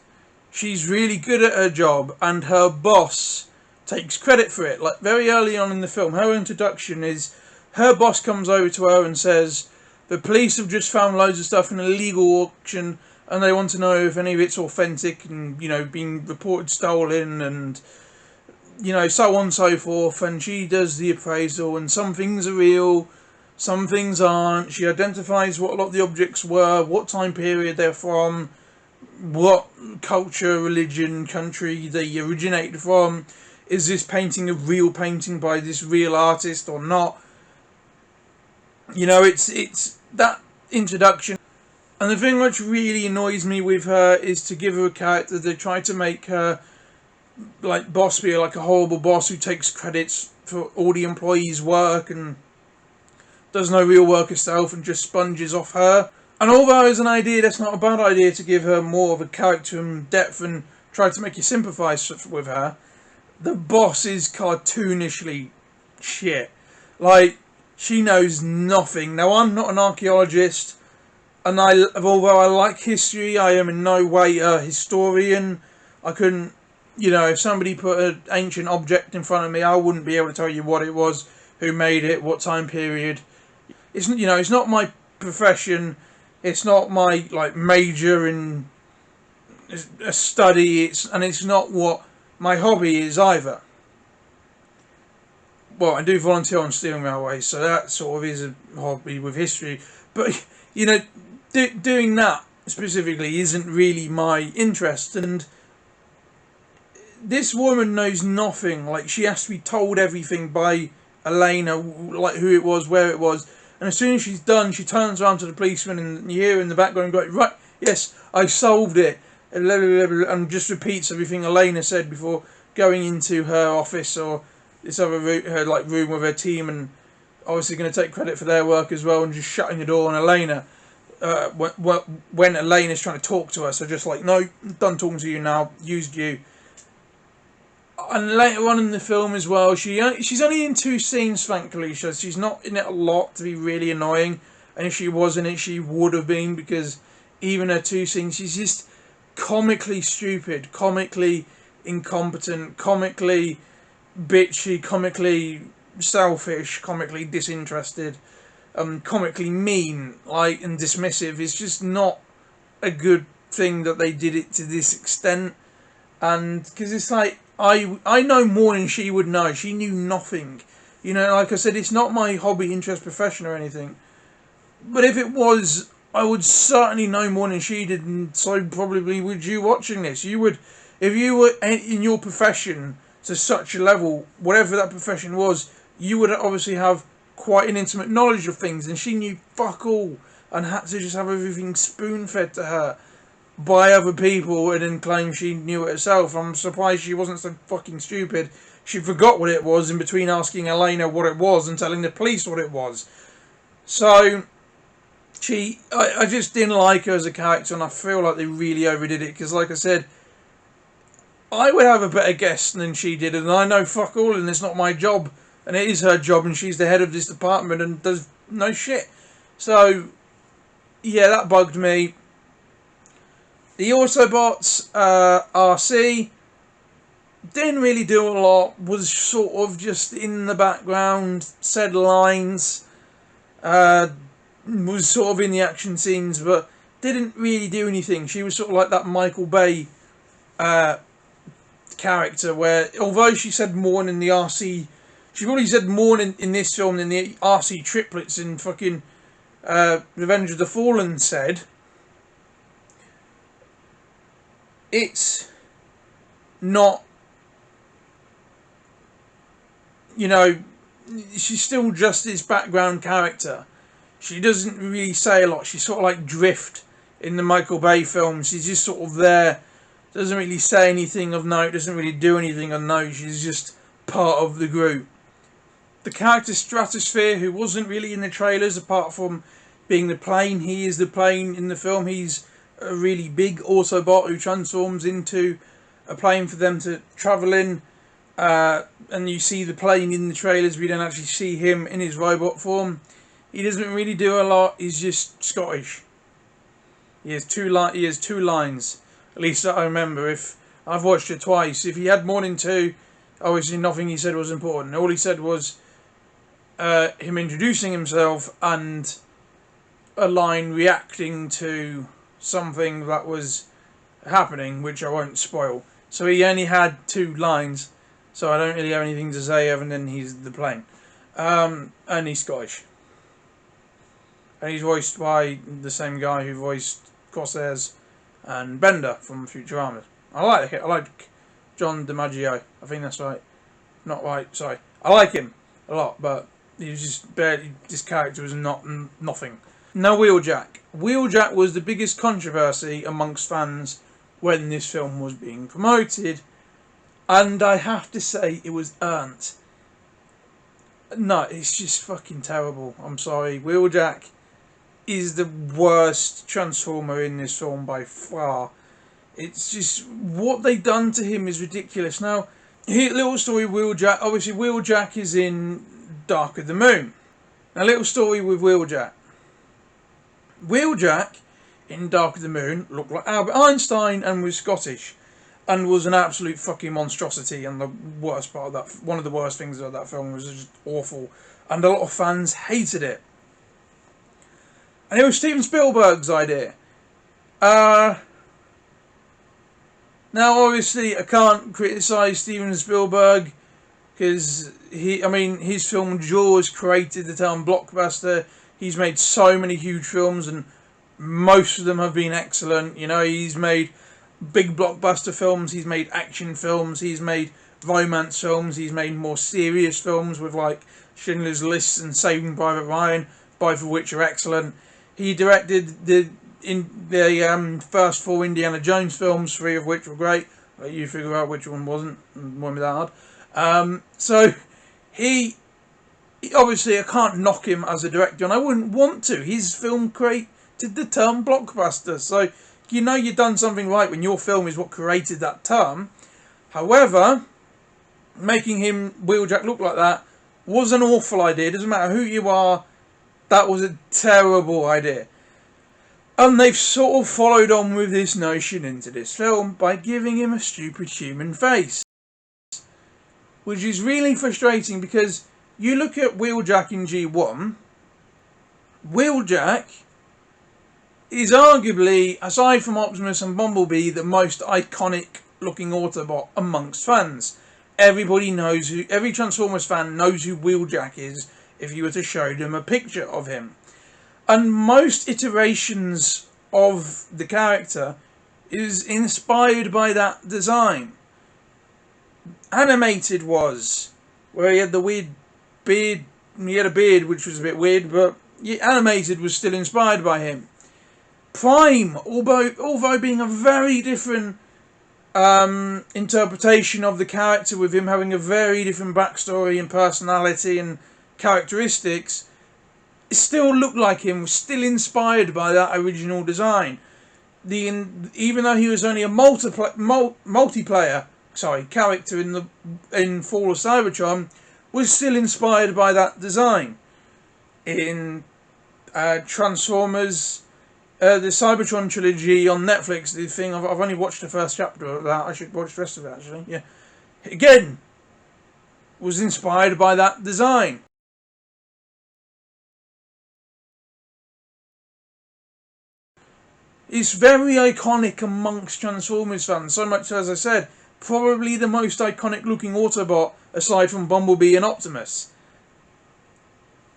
she's really good at her job, and her boss takes credit for it. Like, very early on in the film, her introduction is her boss comes over to her and says, the police have just found loads of stuff in a legal auction, and they want to know if any of it's authentic and, being reported stolen, and, so on and so forth. And she does the appraisal, and some things are real, some things aren't. She identifies what a lot of the objects were, what time period they're from, what culture, religion, country they originated from. Is this painting a real painting by this real artist or not? It's that introduction. And the thing which really annoys me with her is to give her a character. They try to make her, like, boss be like a horrible boss who takes credits for all the employees' work and does no real work herself and just sponges off her. And although as an idea, that's not a bad idea to give her more of a character and depth and try to make you sympathise with her, the boss is cartoonishly shit. Like, she knows nothing. Now, I'm not an archaeologist, and although I like history, I am in no way a historian. I couldn't, if somebody put an ancient object in front of me, I wouldn't be able to tell you what it was, who made it, what time period. It's not my profession. It's not my major in a study. It's not what my hobby is either. Well, I do volunteer on steering railways, so that sort of is a hobby with history. But doing that specifically isn't really my interest. And this woman knows nothing. Like, she has to be told everything by Elena, like who it was, where it was. And as soon as she's done, she turns around to the policeman, and you hear in the background going, right, yes, I solved it. And just repeats everything Elena said before going into her office or this other room with her team, and obviously going to take credit for their work as well, and just shutting the door on Elena when Elena's trying to talk to her. So just like, no, done talking to you now, used you. And later on in the film as well, she's only in 2 scenes, thankfully. She's not in it a lot to be really annoying. And if she was in it, she would have been, because even her 2 scenes, she's just comically stupid, comically incompetent, comically bitchy, comically selfish, comically disinterested, comically mean, and dismissive. It's just not a good thing that they did it to this extent. And because it's like, I know more than she would know. She knew nothing. Like I said, it's not my hobby, interest, profession or anything. But if it was, I would certainly know more than she did, and so probably would you watching this. You would, if you were in your profession to such a level, whatever that profession was, you would obviously have quite an intimate knowledge of things, and she knew fuck all, and had to just have everything spoon-fed to her by other people and then claim she knew it herself. I'm surprised she wasn't so fucking stupid. She forgot what it was in between asking Elena what it was and telling the police what it was. So, I just didn't like her as a character, and I feel like they really overdid it, because like I said, I would have a better guess than she did, and I know fuck all, and it's not my job, and it is her job, and she's the head of this department and does no shit. So, yeah, that bugged me. The Autobots, RC, didn't really do a lot, was sort of just in the background, said lines, was sort of in the action scenes, but didn't really do anything. She was sort of like that Michael Bay character, where although she said more in the RC, she probably said more in this film than the RC triplets in fucking Revenge of the Fallen said. It's not, she's still just this background character. She doesn't really say a lot. She's sort of like Drift in the Michael Bay films. She's just sort of there. Doesn't really say anything of note. Doesn't really do anything of note. She's just part of the group. The character Stratosphere, who wasn't really in the trailers apart from being the plane. He is the plane in the film. He's a really big Autobot who transforms into a plane for them to travel in. And you see the plane in the trailers. We don't actually see him in his robot form. He doesn't really do a lot. He's just Scottish. He has two lines. At least I remember. If I've watched it twice. If he had more than two, obviously nothing he said was important. All he said was him introducing himself and a line reacting to something that was happening, which I won't spoil. So he only had two lines. So I don't really have anything to say other than he's the plane. And he's Scottish. And he's voiced by the same guy who voiced Crosshairs and Bender from Futurama. I like John DiMaggio. I think that's right. Not right, sorry. I like him a lot, but he was just barely, this character was nothing. No Wheeljack. Wheeljack was the biggest controversy amongst fans when this film was being promoted. And I have to say, it was earned. No, it's just fucking terrible. I'm sorry. Wheeljack is the worst Transformer in this film by far. It's just, what they done to him is ridiculous. Now, here, little story Wheeljack. Obviously, Wheeljack is in Dark of the Moon. Now, little story with Wheeljack. Wheeljack in Dark of the Moon looked like Albert Einstein and was Scottish. And was an absolute fucking monstrosity, and the worst part of that, one of the worst things of that film was just awful, and a lot of fans hated it. And it was Steven Spielberg's idea. Now, obviously, I can't criticise Steven Spielberg because his film Jaws created the term blockbuster. He's made so many huge films, and most of them have been excellent. You know, he's made big blockbuster films, he's made action films, he's made romance films, he's made more serious films with like Schindler's List and Saving Private Ryan, both of which are excellent. He directed the first four Indiana Jones films, three of which were great. Let you figure out which one wasn't, it won't be that hard. So he obviously, I can't knock him as a director, and I wouldn't want to. His film created the term blockbuster, so you know you've done something right when your film is what created that term. However, making him Wheeljack look like that was an awful idea. Doesn't matter who you are, that was a terrible idea. And they've sort of followed on with this notion into this film by giving him a stupid human face. Which is really frustrating because you look at Wheeljack in G1, Wheeljack is arguably, aside from Optimus and Bumblebee, the most iconic looking Autobot amongst fans. Everybody knows every Transformers fan knows who Wheeljack is if you were to show them a picture of him. And most iterations of the character is inspired by that design. Animated was, where he had the weird beard, he had a beard which was a bit weird, but animated was still inspired by him. Prime, although being a very different interpretation of the character, with him having a very different backstory and personality and characteristics, it still looked like him, was still inspired by that original design. Even though he was only a multiplayer character in Fall of Cybertron, was still inspired by that design. In Transformers, the Cybertron trilogy on Netflix, the thing, I've only watched the first chapter of that. I should watch the rest of it, actually. Yeah, again, was inspired by that design. It's very iconic amongst Transformers fans, so much as I said, probably the most iconic looking Autobot aside from Bumblebee and Optimus.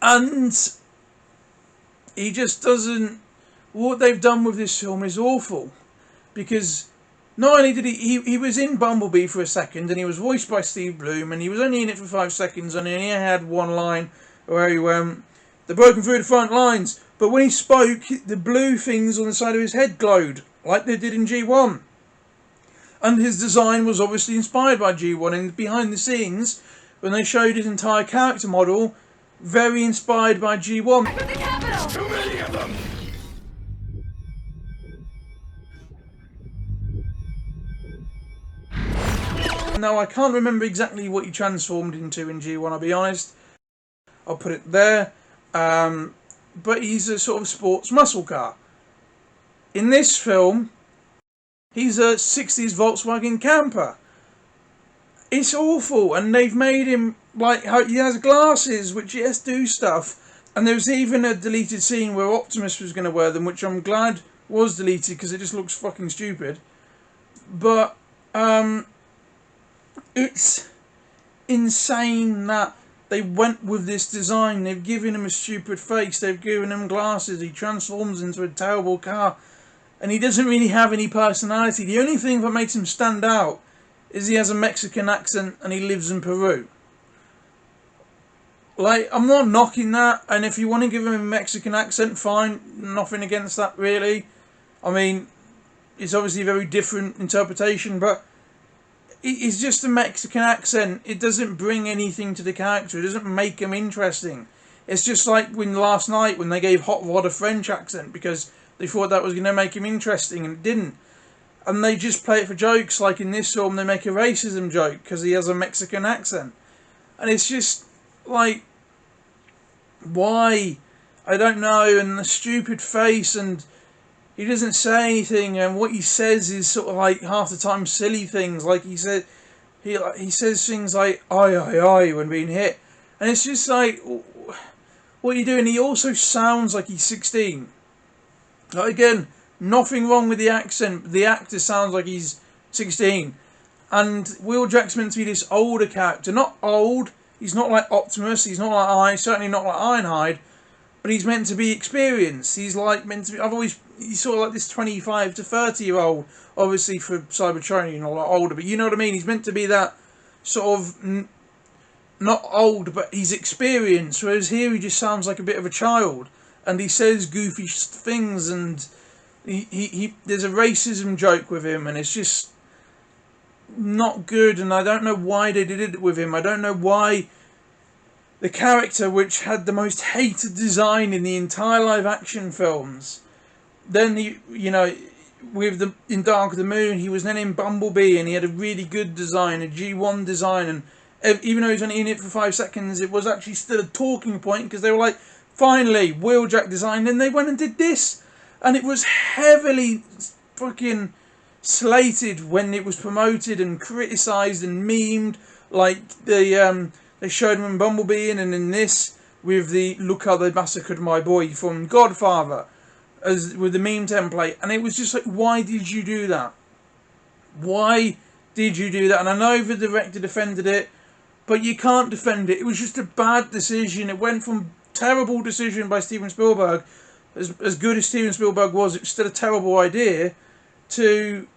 And he just doesn't... What they've done with this film is awful, because Not only did he was in Bumblebee for a second, and he was voiced by Steve Bloom, and he was only in it for 5 seconds, and he only had one line where he went, "They're broken through the front lines." But when he spoke, the blue things on the side of his head glowed, like they did in G1. And his design was obviously inspired by G1, and behind the scenes, when they showed his entire character model, very inspired by G1. Too many of them! Now, I can't remember exactly what he transformed into in G1, I'll be honest. I'll put it there. But he's a sort of sports muscle car. In this film, he's a 60s Volkswagen camper. It's awful, and they've made him, like, he has glasses, which he has to do stuff. And there was even a deleted scene where Optimus was going to wear them, which I'm glad was deleted, because it just looks fucking stupid. But, it's insane that they went with this design. They've given him a stupid face. They've given him glasses. He transforms into a terrible car. And he doesn't really have any personality. The only thing that makes him stand out is he has a Mexican accent and he lives in Peru. Like, I'm not knocking that. And if you want to give him a Mexican accent, fine. Nothing against that, really. I mean, it's obviously a very different interpretation, but it's just a Mexican accent. It doesn't bring anything to the character. It doesn't make him interesting. It's just like when last night when they gave Hot Rod a French accent because they thought that was going to make him interesting, and it didn't. And they just play it for jokes. Like in this film, they make a racism joke because he has a Mexican accent. And it's just like, why? I don't know. And the stupid face, and he doesn't say anything, and what he says is sort of like half the time silly things. Like he says things like "I" when being hit, and it's just like, what are you doing? He also sounds like he's 16. Like, again, nothing wrong with the accent. But the actor sounds like he's 16, and Wheeljack's meant to be this older character. Not old. He's not like Optimus. He's not like certainly not like Ironhide. But he's meant to be experienced. He's like meant to be. He's sort of like this 25 to 30-year-old. Obviously for Cybertronian, a lot older. But you know what I mean. He's meant to be that sort of not old, but he's experienced. Whereas here he just sounds like a bit of a child, and he says goofy things, and he there's a racism joke with him, and it's just not good. And I don't know why they did it with him. I don't know why. The character which had the most hated design in the entire live-action films. Then, in Dark of the Moon, he was then in Bumblebee, and he had a really good design, a G1 design, and even though he was only in it for 5 seconds, it was actually still a talking point, because they were like, finally, Wheeljack design. Then they went and did this, and it was heavily fucking slated when it was promoted and criticised and memed, like they showed him in Bumblebee and in this with the "Look How They Massacred My Boy" from Godfather, as with the meme template, and it was just like, why did you do that? Why did you do that? And I know the director defended it, but you can't defend it. It was just a bad decision. It went from terrible decision by Steven Spielberg, as good as Steven Spielberg was, it was still a terrible idea, to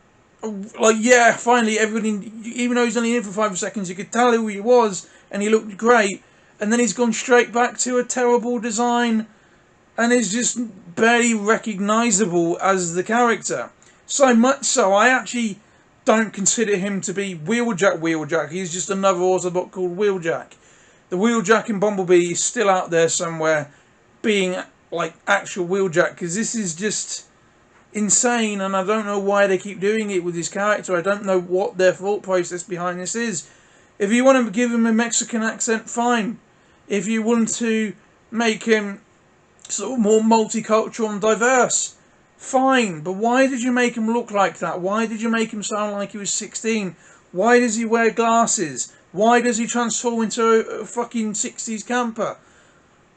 like, yeah, finally everybody, even though he's only in for 5 seconds, you could tell who he was. And he looked great, and then he's gone straight back to a terrible design, and is just barely recognisable as the character. So much so, I actually don't consider him to be Wheeljack. He's just another Autobot called Wheeljack. The Wheeljack in Bumblebee is still out there somewhere, being like actual Wheeljack, because this is just insane, and I don't know why they keep doing it with this character. I don't know what their thought process behind this is. If you want to give him a Mexican accent, fine. If you want to make him sort of more multicultural and diverse, fine. But why did you make him look like that? Why did you make him sound like he was 16? Why does he wear glasses? Why does he transform into a fucking 60s camper?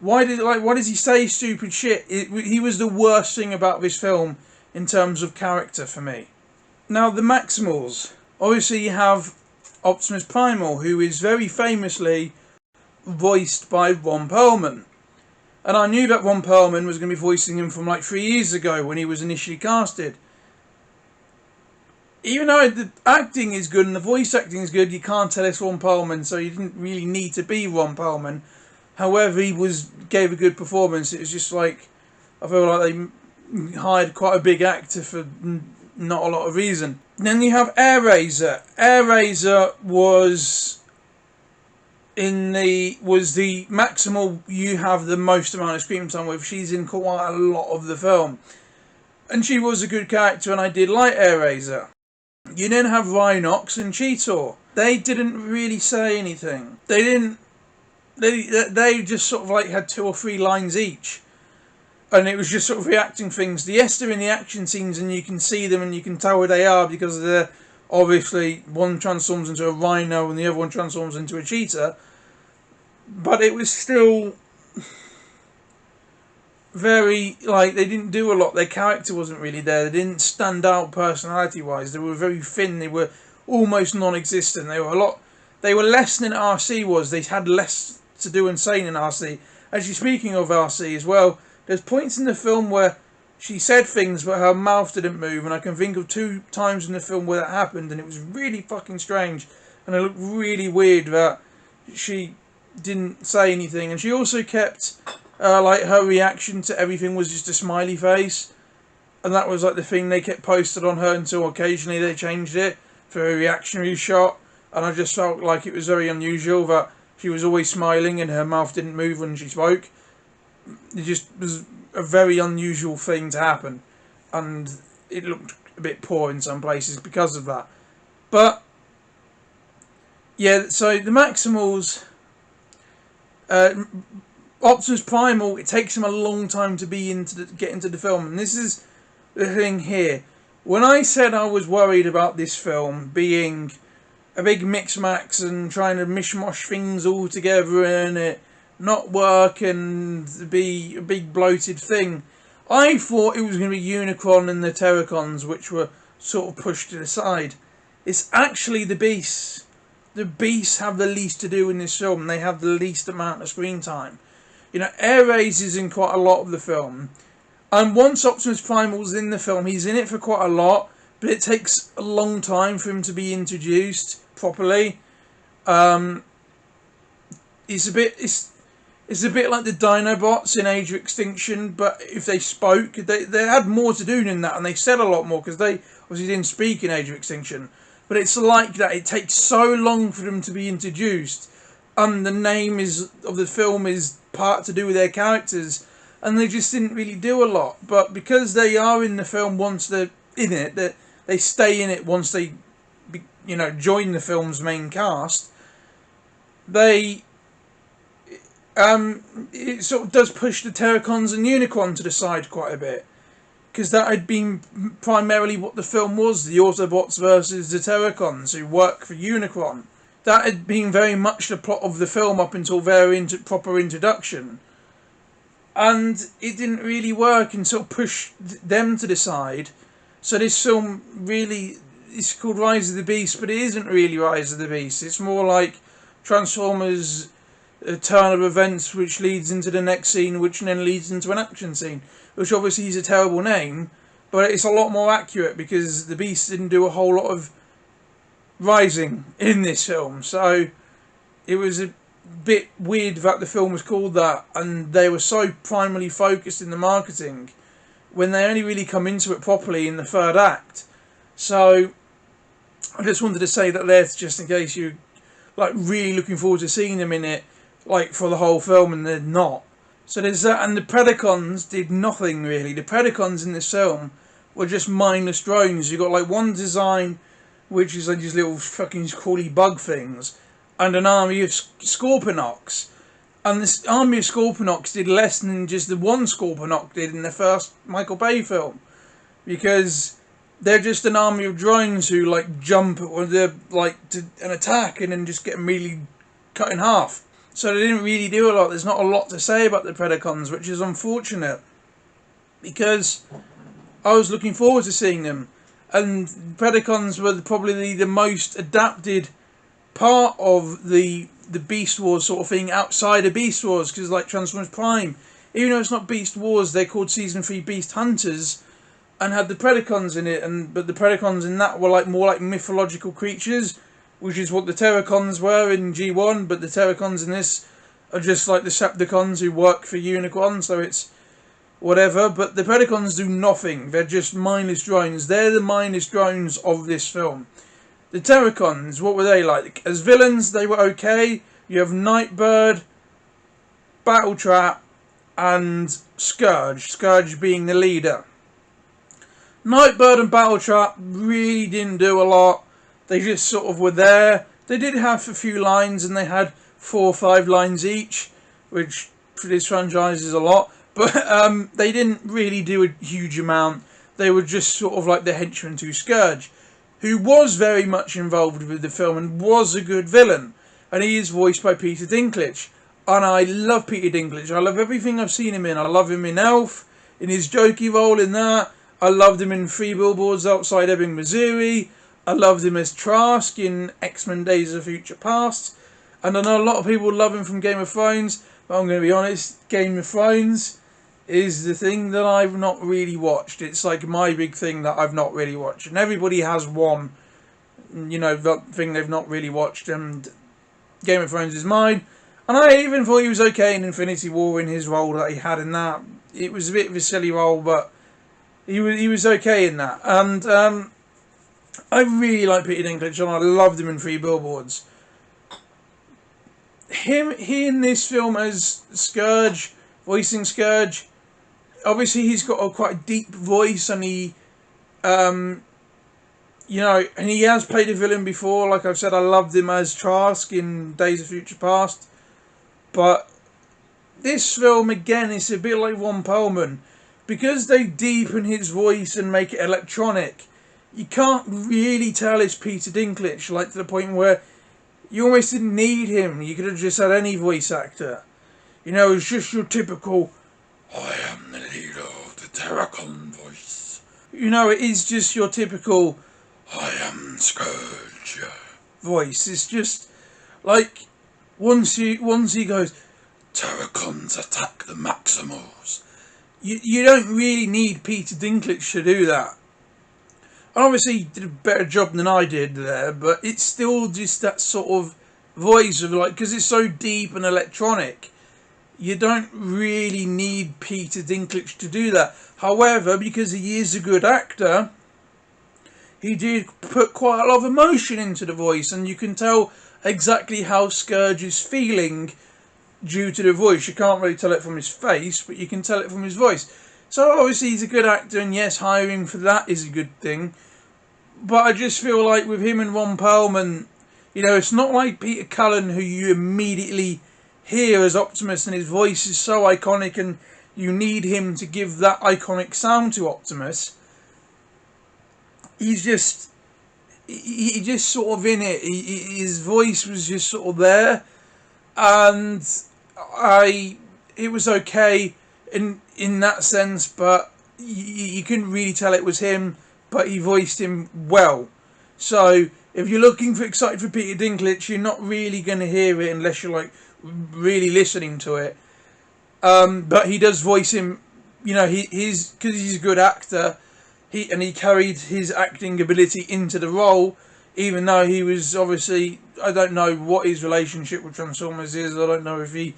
Why does he say stupid shit? He was the worst thing about this film in terms of character for me. Now, the Maximals. Obviously, you have Optimus Primal, who is very famously voiced by Ron Perlman. And I knew that Ron Perlman was going to be voicing him from like 3 years ago when he was initially casted. even though the acting is good and the voice acting is good, you can't tell it's Ron Perlman, so you didn't really need to be Ron Perlman. However, he gave a good performance. It was just like, I feel like they hired quite a big actor for not a lot of reason. And then you have Airazor. Airazor was the maximal you have the most amount of screen time with. She's in quite a lot of the film. And she was a good character, and I did like Airazor. You then have Rhinox and Cheetor. They didn't really say anything. They just sort of like had 2 or 3 lines each. And it was just sort of reacting things. Yes, they're in the action scenes and you can see them and you can tell where they are because they're obviously one transforms into a rhino and the other one transforms into a cheetah. But it was still very, like, they didn't do a lot. Their character wasn't really there. They didn't stand out personality-wise. They were very thin. They were almost non-existent. They were less than RC was. They had less to do and say than RC. Actually, speaking of RC as well, there's points in the film where she said things but her mouth didn't move, and I can think of 2 times in the film where that happened, and it was really fucking strange, and it looked really weird that she didn't say anything. And she also kept like her reaction to everything was just a smiley face, and that was like the thing they kept posted on her until occasionally they changed it for a reactionary shot. And I just felt like it was very unusual that she was always smiling and her mouth didn't move when she spoke. It just was a very unusual thing to happen, and it looked a bit poor in some places because of that. But yeah, so the Maximals, Optimus Primal, it takes him a long time to get into the film, and this is the thing here. When I said I was worried about this film being a big mix-max and trying to mishmash things all together and it not work and be a big bloated thing, I thought it was going to be Unicron and the Terracons, which were sort of pushed to the side. It's actually the Beasts. The Beasts have the least to do in this film. They have the least amount of screen time. You know, Ares is in quite a lot of the film. And once Optimus Primal's in the film, he's in it for quite a lot, but it takes a long time for him to be introduced properly. It's a bit like the Dinobots in Age of Extinction, but if they spoke, they had more to do than that, and they said a lot more because they obviously didn't speak in Age of Extinction. But it's like that. It takes so long for them to be introduced, and the name of the film is part to do with their characters, and they just didn't really do a lot. But because they are in the film once they're in it, that they stay in it once they, join the film's main cast. It sort of does push the Terracons and Unicron to the side quite a bit, because that had been primarily what the film was, the Autobots versus the Terracons who work for Unicron. That had been very much the plot of the film up until their proper introduction, and it didn't really work and sort of pushed them to the side. So this film really is called Rise of the Beast, but it isn't really Rise of the Beast. It's more like Transformers, a turn of events which leads into the next scene, which then leads into an action scene, which obviously is a terrible name, but it's a lot more accurate because the Beast didn't do a whole lot of rising in this film. So it was a bit weird that the film was called that, and they were so primarily focused in the marketing when they only really come into it properly in the 3rd act. So I just wanted to say that there, just in case you're really looking forward to seeing them in it for the whole film, and they're not. So there's that, and the Predacons did nothing really. The Predacons in this film were just mindless drones. You got one design which is these little fucking crawly bug things, and an army of Scorponok. And this army of Scorponok did less than just the one Scorponok did in the first Michael Bay film, because they're just an army of drones who jump or they're to an attack and then just get immediately cut in half. So they didn't really do a lot. There's not a lot to say about the Predacons, which is unfortunate, because I was looking forward to seeing them. And Predacons were probably the most adapted part of the Beast Wars sort of thing outside of Beast Wars, because Transformers Prime, even though it's not Beast Wars, they're called Season 3 Beast Hunters, and had the Predacons in it, but the Predacons in that were like more like mythological creatures, which is what the Terracons were in G1, but the Terracons in this are just like the Decepticons who work for Unicron, so it's whatever. But the Predacons do nothing. They're just mindless drones. They're the mindless drones of this film. The Terracons, what were they like? As villains, they were okay. You have Nightbird, Battletrap, and Scourge. Scourge being the leader. Nightbird and Battletrap really didn't do a lot. They just sort of were there. They did have a few lines, and they had 4 or 5 lines each, which for this franchise is a lot. But they didn't really do a huge amount. They were just sort of like the henchmen to Scourge, who was very much involved with the film and was a good villain. And he is voiced by Peter Dinklage. And I love Peter Dinklage. I love everything I've seen him in. I love him in Elf, in his jokey role in that. I loved him in 3 Billboards Outside Ebbing, Missouri. I loved him as Trask in X-Men Days of Future Past. And I know a lot of people love him from Game of Thrones. But I'm going to be honest, Game of Thrones is the thing that I've not really watched. It's like my big thing that I've not really watched. And everybody has one, thing they've not really watched. And Game of Thrones is mine. And I even thought he was okay in Infinity War in his role that he had in that. It was a bit of a silly role, but he was okay in that. And I really like Peter Dinklage, and I loved him in 3 Billboards. He in this film as Scourge, voicing Scourge, obviously he's got a quite deep voice, and he, and he has played a villain before. Like I've said, I loved him as Trask in Days of Future Past. But this film, again, is a bit like Ron Perlman. Because they deepen his voice and make it electronic, you can't really tell it's Peter Dinklage, like to the point where you almost didn't need him. You could have just had any voice actor. It's just your typical, I am the leader of the Terracon voice. It is just your typical, I am Scourge voice. It's just like, once he goes, Terracons attack the Maximals. You don't really need Peter Dinklage to do that. And obviously he did a better job than I did there, but it's still just that sort of voice of because it's so deep and electronic, you don't really need Peter Dinklage to do that. However, because he is a good actor, he did put quite a lot of emotion into the voice, and you can tell exactly how Scourge is feeling due to the voice. You can't really tell it from his face, but you can tell it from his voice. So obviously he's a good actor, and yes, hiring for that is a good thing. But I just feel like with him and Ron Perlman, it's not like Peter Cullen, who you immediately hear as Optimus, and his voice is so iconic, and you need him to give that iconic sound to Optimus. He just sort of in it. His voice was just sort of there, and it was okay in that sense, but you couldn't really tell it was him, but he voiced him well. So if you're looking for excited for Peter Dinklage, you're not really going to hear it unless you're really listening to it. But he does voice him, because he's a good actor. He carried his acting ability into the role, even though he was obviously, I don't know what his relationship with Transformers is. I don't know if he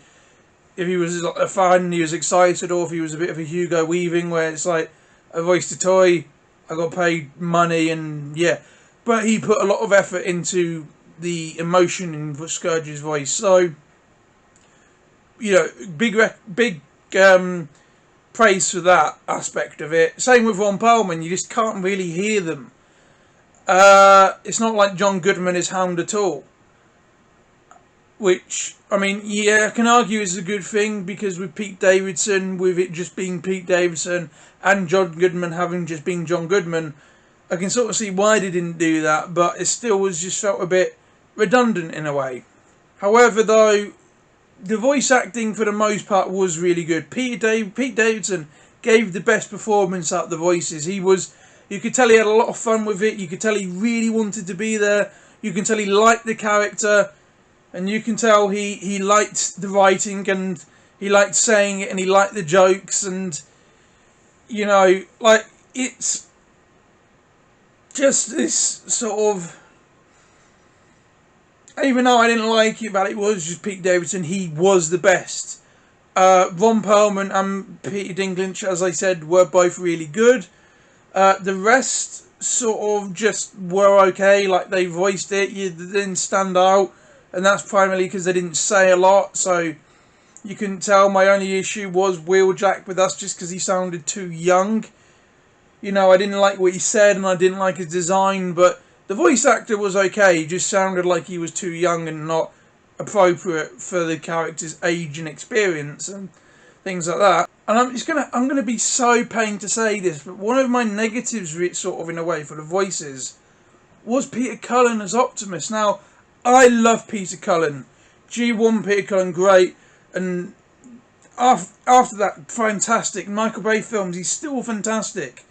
was a fan, he was excited, or if he was a bit of a Hugo Weaving, where it's like, I voiced a toy, I got paid money, and yeah. But he put a lot of effort into the emotion in Scourge's voice. So, big praise for that aspect of it. Same with Ron Perlman, you just can't really hear them. It's not like John Goodman is Hound at all. Which, I can argue is a good thing, because with Pete Davidson, with it just being Pete Davidson, and John Goodman having just been John Goodman, I can sort of see why they didn't do that, but it still was just felt a bit redundant in a way. However, though, the voice acting for the most part was really good. Pete Davidson gave the best performance out of the voices. You could tell he had a lot of fun with it. You could tell he really wanted to be there. You can tell he liked the character. And you can tell he liked the writing, and he liked saying it, and he liked the jokes, and it's just this sort of, even though I didn't like it, but it was just Pete Davidson, he was the best. Ron Perlman and Peter Dinklage, as I said, were both really good. The rest sort of just were okay, like they voiced it, you didn't stand out, and that's primarily because they didn't say a lot, so you couldn't tell. My only issue was Wheeljack, but that's just because he sounded too young. You know, I didn't like what he said, and I didn't like his design, but the voice actor was okay. He just sounded like he was too young and not appropriate for the character's age and experience and things like that. And I'm gonna be so pained to say this, but one of my negatives, sort of in a way, for the voices was Peter Cullen as Optimus. Now, I love Peter Cullen. G1 Peter Cullen, great, and after that, fantastic. Michael Bay films, he's still fantastic.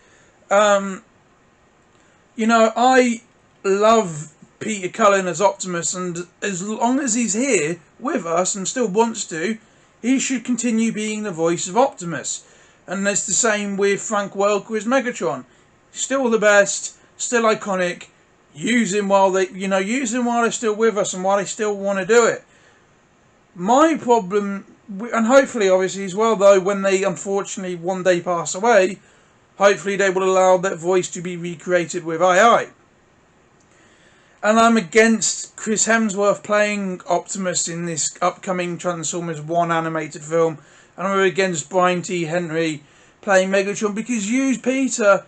You know, I love Peter Cullen as Optimus, and as long as he's here with us and still wants to, he should continue being the voice of Optimus. And it's the same with Frank Welker as Megatron. Still the best, still iconic. Use him while they're still with us and while they still want to do it. My problem, and hopefully obviously as well though, when they unfortunately one day pass away, hopefully they will allow that voice to be recreated with AI. And I'm against Chris Hemsworth playing Optimus in this upcoming Transformers 1 animated film. And I'm against Brian T. Henry playing Megatron, because use Peter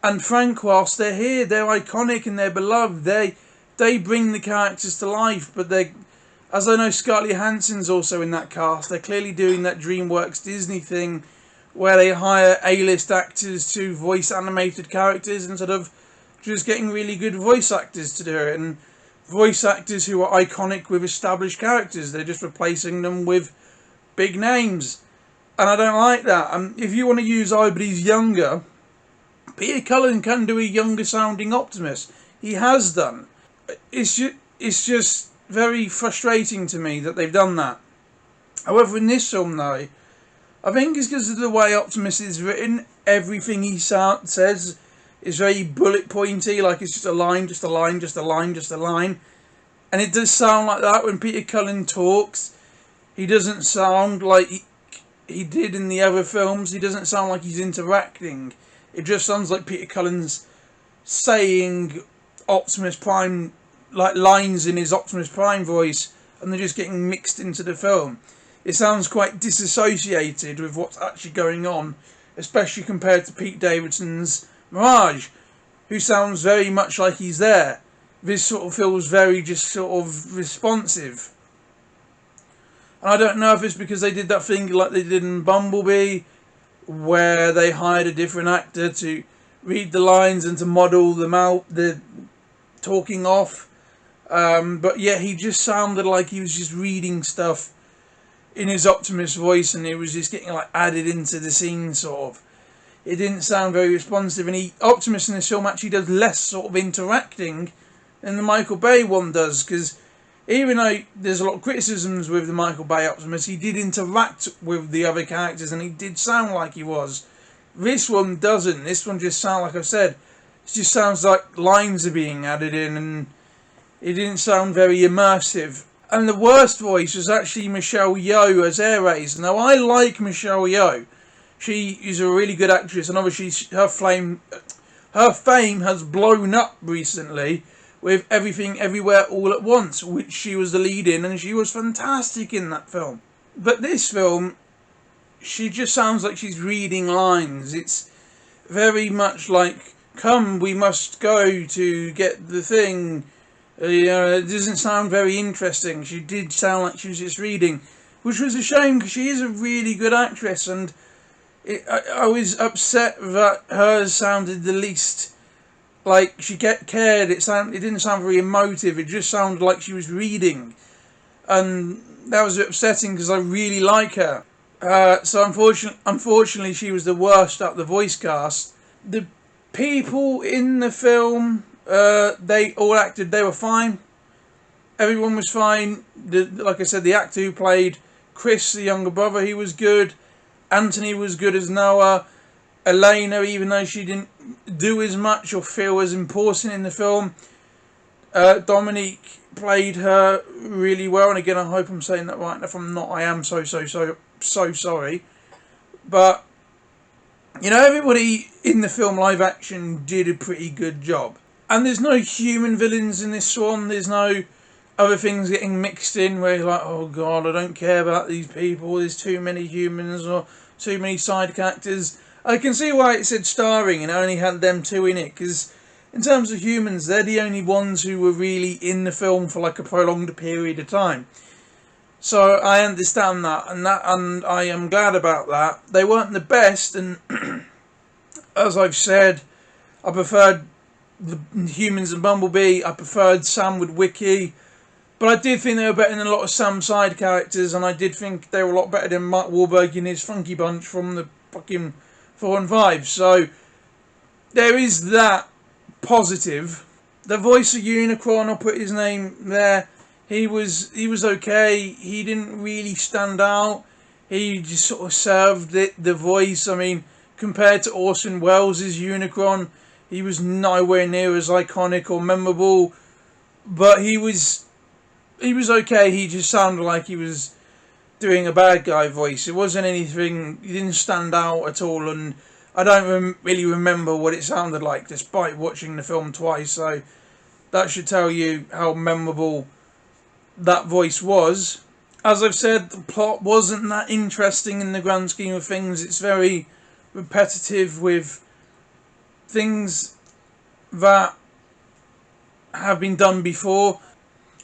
and Frank whilst they're here. They're iconic and they're beloved. They bring the characters to life. But as I know, Scarlett Johansson's also in that cast. They're clearly doing that DreamWorks Disney thing where they hire A-list actors to voice animated characters instead of just getting really good voice actors to do it, and voice actors who are iconic with established characters. They're just replacing them with big names, and I don't like that. If you want to use anybody's younger, Peter Cullen can do a younger sounding Optimus. He has done. It's just very frustrating to me that they've done that. However, in this film though, I think it's because of the way Optimus is written. Everything he says is very bullet pointy, like it's just a line, just a line, just a line, just a line. And it does sound like that when Peter Cullen talks. He doesn't sound like he did in the other films. He doesn't sound like he's interacting. It just sounds like Peter Cullen's saying Optimus Prime, like lines in his Optimus Prime voice, and they're just getting mixed into the film. It sounds quite disassociated with what's actually going on, especially compared to Pete Davidson's Mirage, who sounds very much like he's there. This sort of feels very just sort of responsive. And I don't know if it's because they did that thing like they did in Bumblebee, where they hired a different actor to read the lines and to model them out, the talking off. But yeah, he just sounded like he was just reading stuff in his Optimus voice, and it was just getting like added into the scene sort of. It didn't sound very responsive, and Optimus in this film actually does less sort of interacting than the Michael Bay one does, because even though there's a lot of criticisms with the Michael Bay Optimus, he did interact with the other characters and he did sound like he was. This one doesn't. This one just sounds, like I said, it just sounds like lines are being added in, and it didn't sound very immersive. And the worst voice was actually Michelle Yeoh as Ares. Now, I like Michelle Yeoh. She is a really good actress, and obviously her fame has blown up recently with Everything Everywhere All at Once, which she was the lead in, and she was fantastic in that film. But this film, she just sounds like she's reading lines. It's very much like, come, we must go to get the thing. It doesn't sound very interesting. She did sound like she was just reading, which was a shame because she is a really good actress, and I was upset that hers sounded the least like she cared. It didn't sound very emotive. It just sounded like she was reading, and that was upsetting because I really like her. So unfortunately, she was the worst out of the voice cast. The people in the film, they all acted. They were fine. Everyone was fine. Like I said, the actor who played Chris, the younger brother, he was good. Anthony was good as Noah. Elena, even though she didn't do as much or feel as important in the film, Dominique played her really well. And again, I hope I'm saying that right. And if I'm not, I am so sorry. But everybody in the film live action did a pretty good job. And there's no human villains in this one. There's no other things getting mixed in where you're like, oh god, I don't care about these people. There's too many humans or too many side characters. I can see why it said starring and only had them two in it, because in terms of humans, they're the only ones who were really in the film for like a prolonged period of time. So I understand that, and I am glad about that. They weren't the best, and as I've said, I preferred the humans and Bumblebee. I preferred Sam with Wiki, but I did think they were better than a lot of Sam's side characters, and I did think they were a lot better than Mark Wahlberg and his Funky Bunch from the fucking 4 and 5. So there is that positive. The voice of Unicron, I'll put his name there. He was okay. He didn't really stand out. He just sort of served the voice. I mean, compared to Orson Welles' Unicron, he was nowhere near as iconic or memorable. But he was okay. He just sounded like he was doing a bad guy voice. It wasn't anything. He didn't stand out at all, and I don't really remember what it sounded like, despite watching the film twice. So that should tell you how memorable that voice was. As I've said, the plot wasn't that interesting in the grand scheme of things. It's very repetitive with things that have been done before.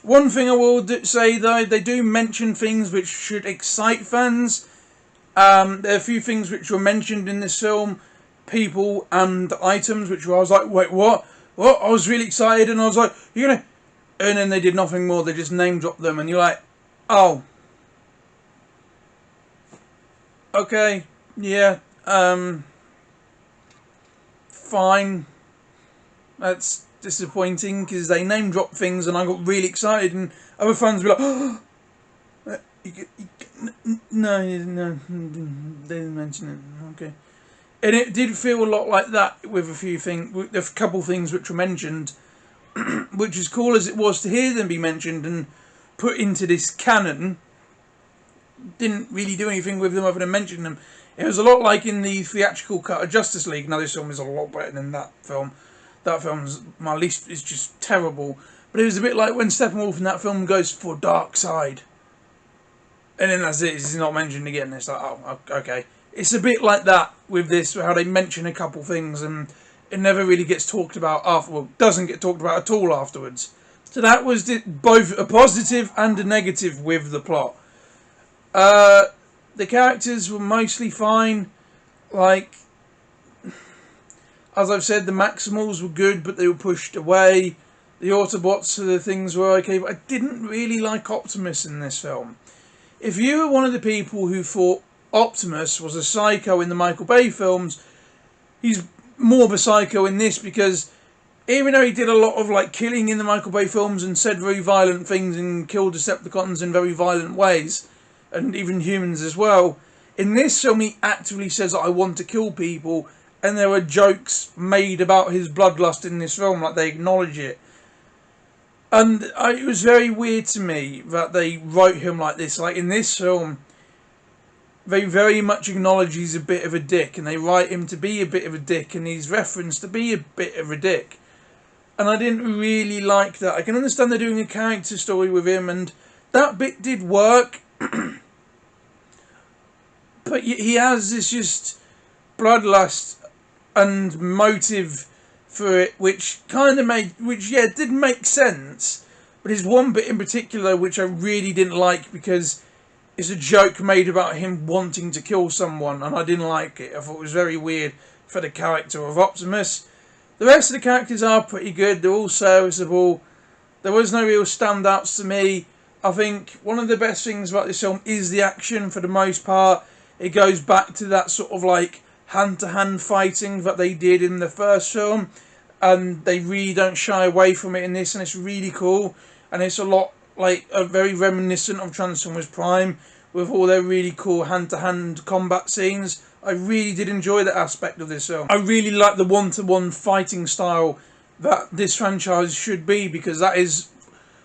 One thing I will say though, they do mention things which should excite fans. There are a few things which were mentioned in this film, people and items, which I was like, wait, what? What? I was really excited, and I was like, you're gonna... And then they did nothing more. They just name dropped them, and you're like, oh, okay, yeah, fine. That's disappointing because they name dropped things, and I got really excited, and other fans were like, oh, no, they didn't mention it. Okay, and it did feel a lot like that with a few things, with a couple things which were mentioned. Which, as cool as it was to hear them be mentioned and put into this canon, didn't really do anything with them other than mention them. It was a lot like in the theatrical cut of Justice League. Now this film is a lot better than that film. That film's my least, is just terrible. But it was a bit like when Steppenwolf in that film goes for Dark Side, and then that's it. He's not mentioned again. It's like, oh, okay. It's a bit like that with this, how they mention a couple things and it never really gets talked about doesn't get talked about at all afterwards. So that was both a positive and a negative with the plot. The characters were mostly fine. Like, as I've said, the Maximals were good, but they were pushed away. The Autobots, the things were okay, but I didn't really like Optimus in this film. If you were one of the people who thought Optimus was a psycho in the Michael Bay films, he's more of a psycho in this, because even though he did a lot of like killing in the Michael Bay films and said very violent things and killed Decepticons in very violent ways, and even humans as well, in this film he actively says that I want to kill people, and there are jokes made about his bloodlust in this film, like they acknowledge it. And it was very weird to me that they wrote him like this. Like in this film, they very much acknowledge he's a bit of a dick, and they write him to be a bit of a dick, and he's referenced to be a bit of a dick. And I didn't really like that. I can understand they're doing a character story with him, and that bit did work. But he has this just bloodlust and motive for it, which kind of didn't make sense. But there's one bit in particular which I really didn't like, because it's a joke made about him wanting to kill someone, and I didn't like it. I thought it was very weird for the character of Optimus. The rest of the characters are pretty good. They're all serviceable. There was no real standouts to me. I think one of the best things about this film is the action for the most part. It goes back to that sort of like hand-to-hand fighting that they did in the first film, and they really don't shy away from it in this, and it's really cool. And it's a lot like very reminiscent of Transformers Prime, with all their really cool hand-to-hand combat scenes. I really did enjoy that aspect of this film. I really like the one-to-one fighting style that this franchise should be, because that is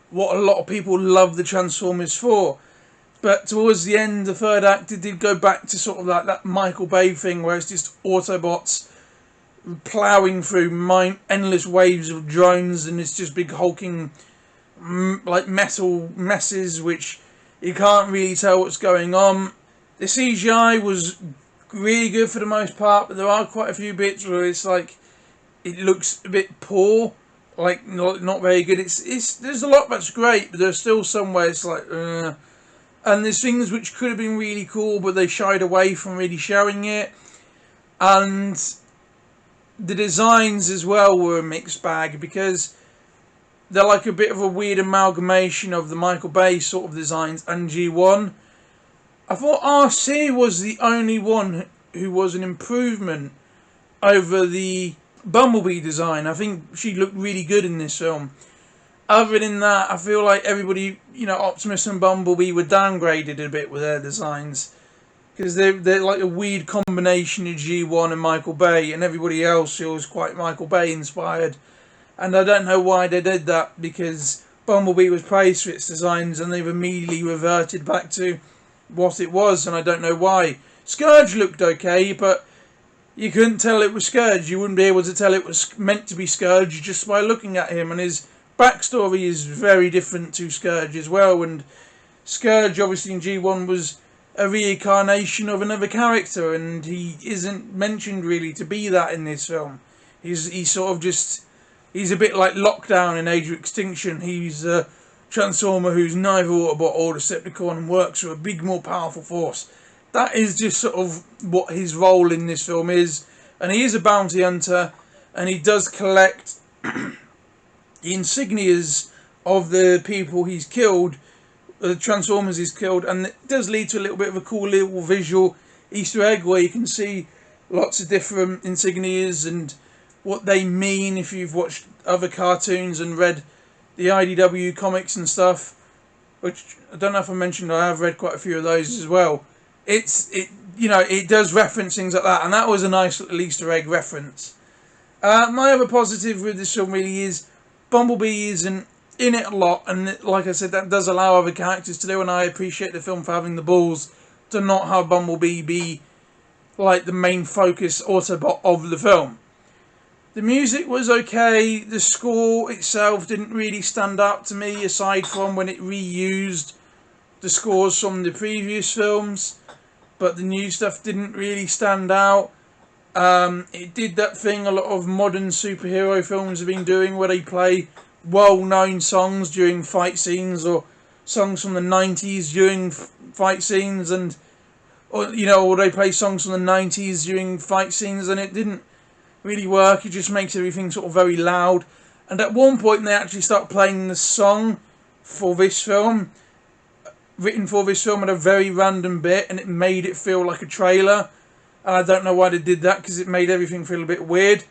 what a lot of people love the Transformers for. But towards the end, the third act, it did go back to sort of like that Michael Bay thing, where it's just Autobots ploughing through endless waves of drones, and it's just big hulking like metal messes, which you can't really tell what's going on. The CGI was really good for the most part, but there are quite a few bits where it's like it looks a bit poor, like not very good. It's there's a lot that's great, but there's still some where it's like and there's things which could have been really cool, but they shied away from really showing it. And the designs as well were a mixed bag, because they're like a bit of a weird amalgamation of the Michael Bay sort of designs and G1. I thought RC was the only one who was an improvement over the Bumblebee design. I think she looked really good in this film. Other than that, I feel like everybody, Optimus and Bumblebee were downgraded a bit with their designs, because they're like a weird combination of G1 and Michael Bay, and everybody else feels quite Michael Bay inspired. And I don't know why they did that, because Bumblebee was praised for its designs and they've immediately reverted back to what it was, and I don't know why. Scourge looked okay, but you couldn't tell it was Scourge. You wouldn't be able to tell it was meant to be Scourge just by looking at him, and his backstory is very different to Scourge as well. And Scourge, obviously in G1, was a reincarnation of another character, and he isn't mentioned really to be that in this film. He's sort of just, he's a bit like Lockdown in Age of Extinction. He's a Transformer who's neither Autobot or Decepticon and works for a big, more powerful force. That is just sort of what his role in this film is. And he is a bounty hunter, and he does collect the insignias of the people he's killed, the Transformers he's killed, and it does lead to a little bit of a cool little visual Easter egg where you can see lots of different insignias and what they mean if you've watched other cartoons and read the IDW comics and stuff, which I don't know if I mentioned. I have read quite a few of those as well. It does reference things like that, and that was a nice little Easter egg reference. My other positive with this film really is Bumblebee isn't in it a lot, and like I said, that does allow other characters to do, and I appreciate the film for having the balls to not have Bumblebee be like the main focus Autobot of the film. The music was okay. The score itself didn't really stand out to me, aside from when it reused the scores from the previous films. But the new stuff didn't really stand out. It did that thing a lot of modern superhero films have been doing, where they play well-known songs during fight scenes, or songs from the 90s during fight scenes, or they play songs from the 90s during fight scenes, and it didn't really work. It just makes everything sort of very loud. And at one point they actually start playing the song for this film, written for this film, at a very random bit, and it made it feel like a trailer. And I don't know why they did that, because it made everything feel a bit weird,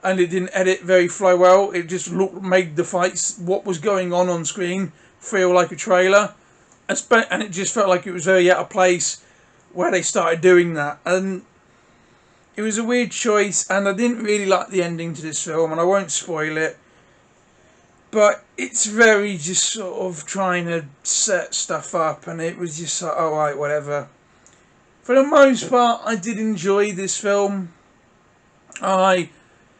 and it didn't edit very flow well. It just made the fights, what was going on screen, feel like a trailer, and it just felt like it was very out of place where they started doing that. And it was a weird choice, and I didn't really like the ending to this film, and I won't spoil it. But it's very just sort of trying to set stuff up, and it was just like, alright, whatever. For the most part, I did enjoy this film. I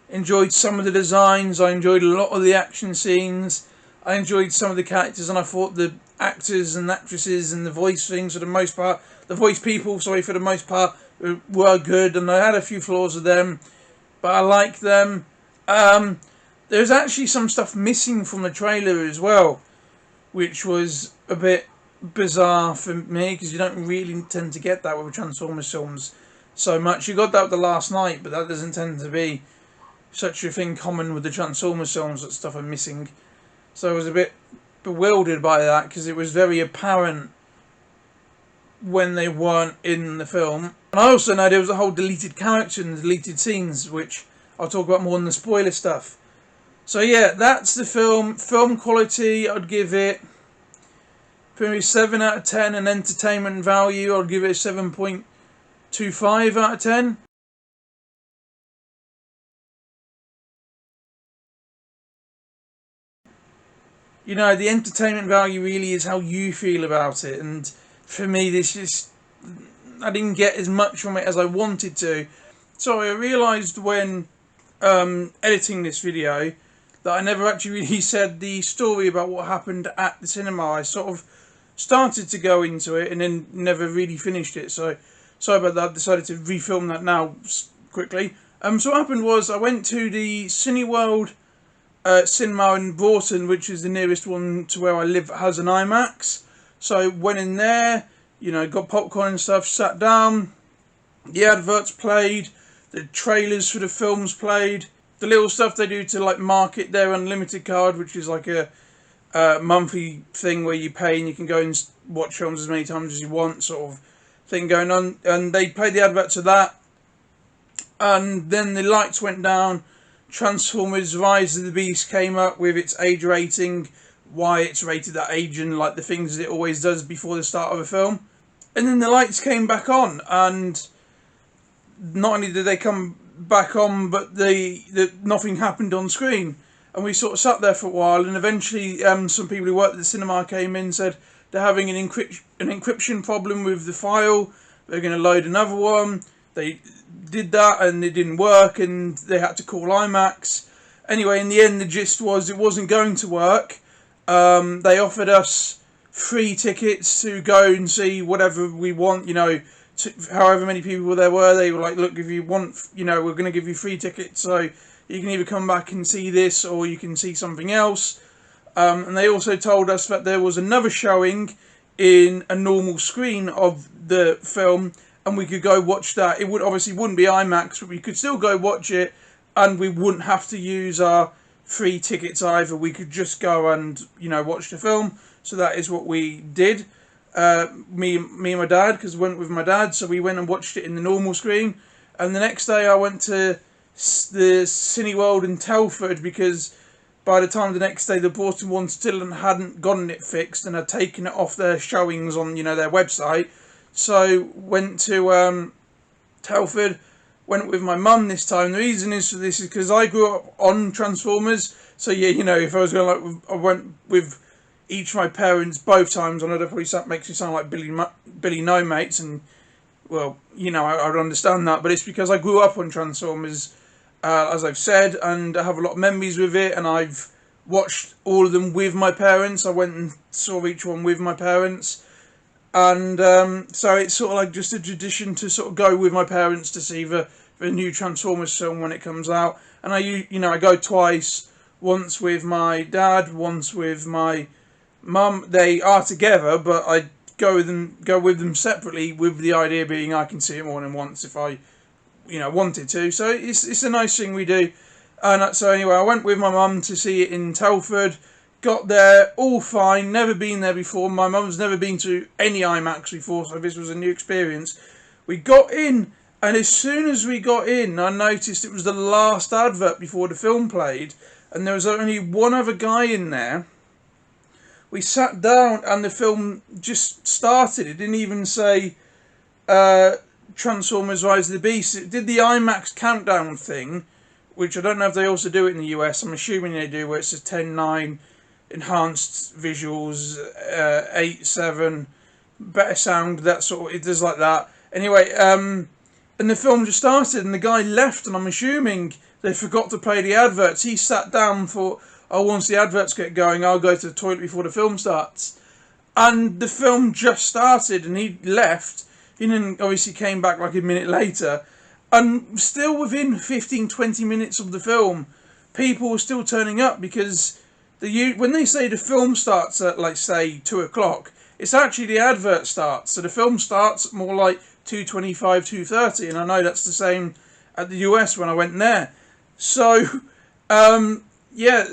enjoyed some of the designs, I enjoyed a lot of the action scenes, I enjoyed some of the characters, and I thought the actors and actresses and the voice things for the most part, for the most part, were good, and I had a few flaws with them, but I liked them. There's actually some stuff missing from the trailer as well, which was a bit bizarre for me, because you don't really tend to get that with Transformers films so much. You got that with The Last Night, but that doesn't tend to be such a thing common with the Transformers films, that stuff are missing. So I was a bit bewildered by that, because it was very apparent when they weren't in the film. And I also know there was a whole deleted character and deleted scenes, which I'll talk about more in the spoiler stuff. So yeah, that's the film. Film quality, I'd give it probably 7 out of 10, and entertainment value, I'd give it a 7.25 2.5 out of 10. You know, the entertainment value really is how you feel about it, and for me, I didn't get as much from it as I wanted to. So I realised when editing this video that I never actually really said the story about what happened at the cinema. I sort of started to go into it and then never really finished it. So sorry about that. I decided to refilm that now quickly. So what happened was I went to the Cineworld cinema in Broughton, which is the nearest one to where I live that has an IMAX. So went in there, you know, got popcorn and stuff, sat down, the adverts played, the trailers for the films played, the little stuff they do to like market their unlimited card, which is like a monthly thing where you pay and you can go and watch films as many times as you want, sort of thing going on. And they played the adverts of that, and then the lights went down. Transformers Rise of the Beast came up with its age rating, why it's rated that age, and like the things it always does before the start of a film. And then the lights came back on, and not only did they come back on, but nothing happened on screen. And we sort of sat there for a while, and eventually some people who worked at the cinema came in and said they're having an encryption problem with the file. They're going to load another one. They did that and it didn't work, and they had to call IMAX. Anyway, in the end, the gist was it wasn't going to work. They offered us free tickets to go and see whatever we want, you know, however many people there were. They were like, look, if you want, you know, we're going to give you free tickets, so you can either come back and see this or you can see something else. And they also told us that there was another showing in a normal screen of the film, and we could go watch that. It wouldn't be IMAX, but we could still go watch it, and we wouldn't have to use our free tickets either. We could just go and, you know, watch the film. So that is what we did. Me and my dad, because I went with my dad, so we went and watched it in the normal screen. And the next day I went to the Cineworld in Telford, because by the time the next day the Broughton one still hadn't gotten it fixed and had taken it off their showings on, you know, their website. So went to Telford, went with my mum this time. The reason is for this is because I grew up on Transformers. So yeah, you know, if I was going I went with each of my parents both times. I know that probably makes me sound like Billy No Mates, and well, you know, I would understand that, but it's because I grew up on Transformers, as I've said, and I have a lot of memories with it, and I've watched all of them with my parents. I went and saw each one with my parents. And so it's sort of like just a tradition to sort of go with my parents to see the new Transformers film when it comes out. And I go twice, once with my dad, once with my mum. They are together, but I go with them separately, with the idea being I can see it more than once if I, you know, wanted to. So it's a nice thing we do. And so anyway, I went with my mum to see it in Telford. Got there, all fine, never been there before. My mum's never been to any IMAX before, so this was a new experience. We got in, and as soon as we got in, I noticed it was the last advert before the film played, and there was only one other guy in there. We sat down, and the film just started. It didn't even say Transformers Rise of the Beast. It did the IMAX countdown thing, which I don't know if they also do it in the US. I'm assuming they do, where it says 10, 9... enhanced visuals, 8, 7, better sound, that sort of, it does like that. Anyway, and the film just started, and the guy left, and I'm assuming they forgot to play the adverts. He sat down and thought, oh, once the adverts get going, I'll go to the toilet before the film starts. And the film just started, and he left. He then obviously came back like a minute later, and still within 15-20 minutes of the film, people were still turning up, because when they say the film starts at, like, say, 2 o'clock, it's actually the advert starts. So the film starts more like 2:25, 2:30, and I know that's the same at the US when I went there. So, yeah,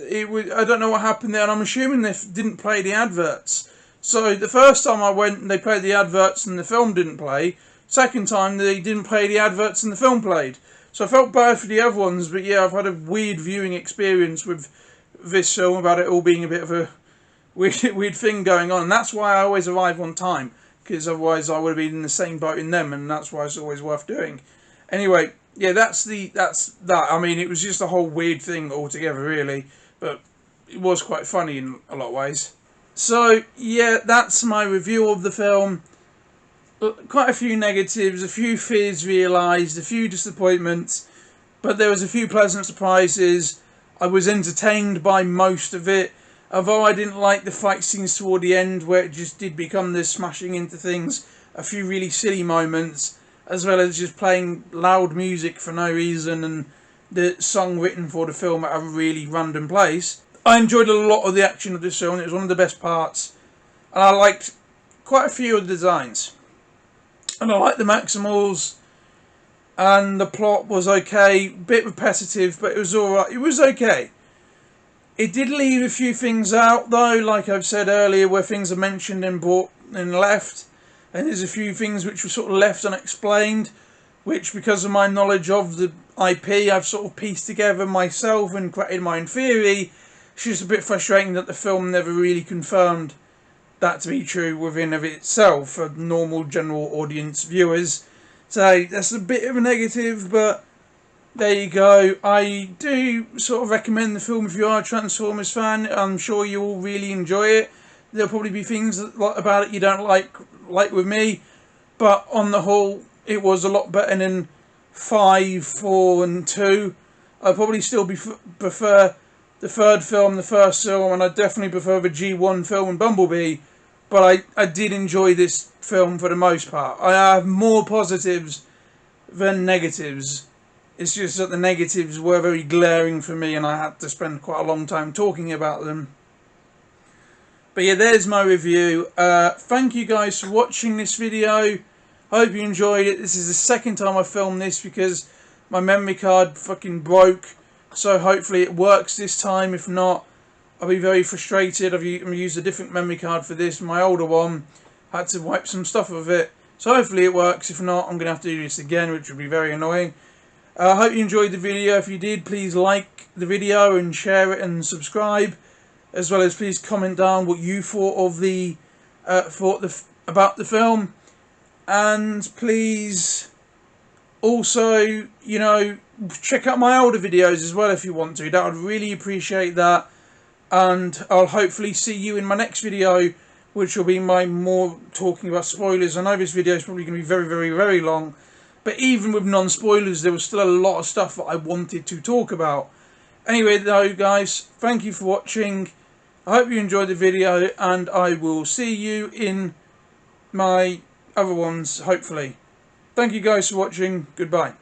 I don't know what happened there, and I'm assuming they didn't play the adverts. So the first time I went, they played the adverts and the film didn't play. Second time, they didn't play the adverts and the film played. So I felt bad for the other ones, but yeah, I've had a weird viewing experience with this film about it all being a bit of a weird thing going on, and that's why I always arrive on time. because otherwise I would have been in the same boat in them, and that's why it's always worth doing. Anyway, yeah, that's that. I mean, it was just a whole weird thing altogether, really, but it was quite funny in a lot of ways. So yeah, that's my review of the film. Quite a few negatives, a few fears realised, a few disappointments, but there was a few pleasant surprises. I was entertained by most of it, although I didn't like the fight scenes toward the end where it just did become this smashing into things, a few really silly moments, as well as just playing loud music for no reason and the song written for the film at a really random place. I enjoyed a lot of the action of this film. It was one of the best parts, and I liked quite a few of the designs. And I liked the Maximals, and the plot was okay, bit repetitive, but it was alright. It was okay. It did leave a few things out though, like I've said earlier, where things are mentioned and brought and left, and there's a few things which were sort of left unexplained, which because of my knowledge of the IP, I've sort of pieced together myself and created my own theory. It's just a bit frustrating that the film never really confirmed that to be true within of itself for normal general audience viewers. So that's a bit of a negative, but there you go. I do sort of recommend the film if you are a Transformers fan. I'm sure you will really enjoy it. There'll probably be things about it you don't like with me, but on the whole, it was a lot better than 5, 4 and 2. I'd probably still prefer the third film, the first film, and I definitely prefer the G1 film and Bumblebee, but I did enjoy this film for the most part. I have more positives than negatives. It's just that the negatives were very glaring for me and I had to spend quite a long time talking about them. But yeah, there's my review. Thank you guys for watching this video. I hope you enjoyed it. This is the second time I filmed this because my memory card fucking broke. So hopefully it works this time. If not, I'll be very frustrated. I've used a different memory card for this. My older one had to wipe some stuff of it. So hopefully it works. If not, I'm going to have to do this again, which would be very annoying. I hope you enjoyed the video. If you did, please like the video and share it and subscribe. As well as please comment down what you thought of the about the film. And please also, you know, check out my older videos as well if you want to. That would really appreciate that. And I'll hopefully see you in my next video, which will be my more talking about spoilers. I know this video is probably going to be very, very, very long. But even with non-spoilers, there was still a lot of stuff that I wanted to talk about. Anyway, though, guys, thank you for watching. I hope you enjoyed the video, and I will see you in my other ones, hopefully. Thank you guys for watching. Goodbye.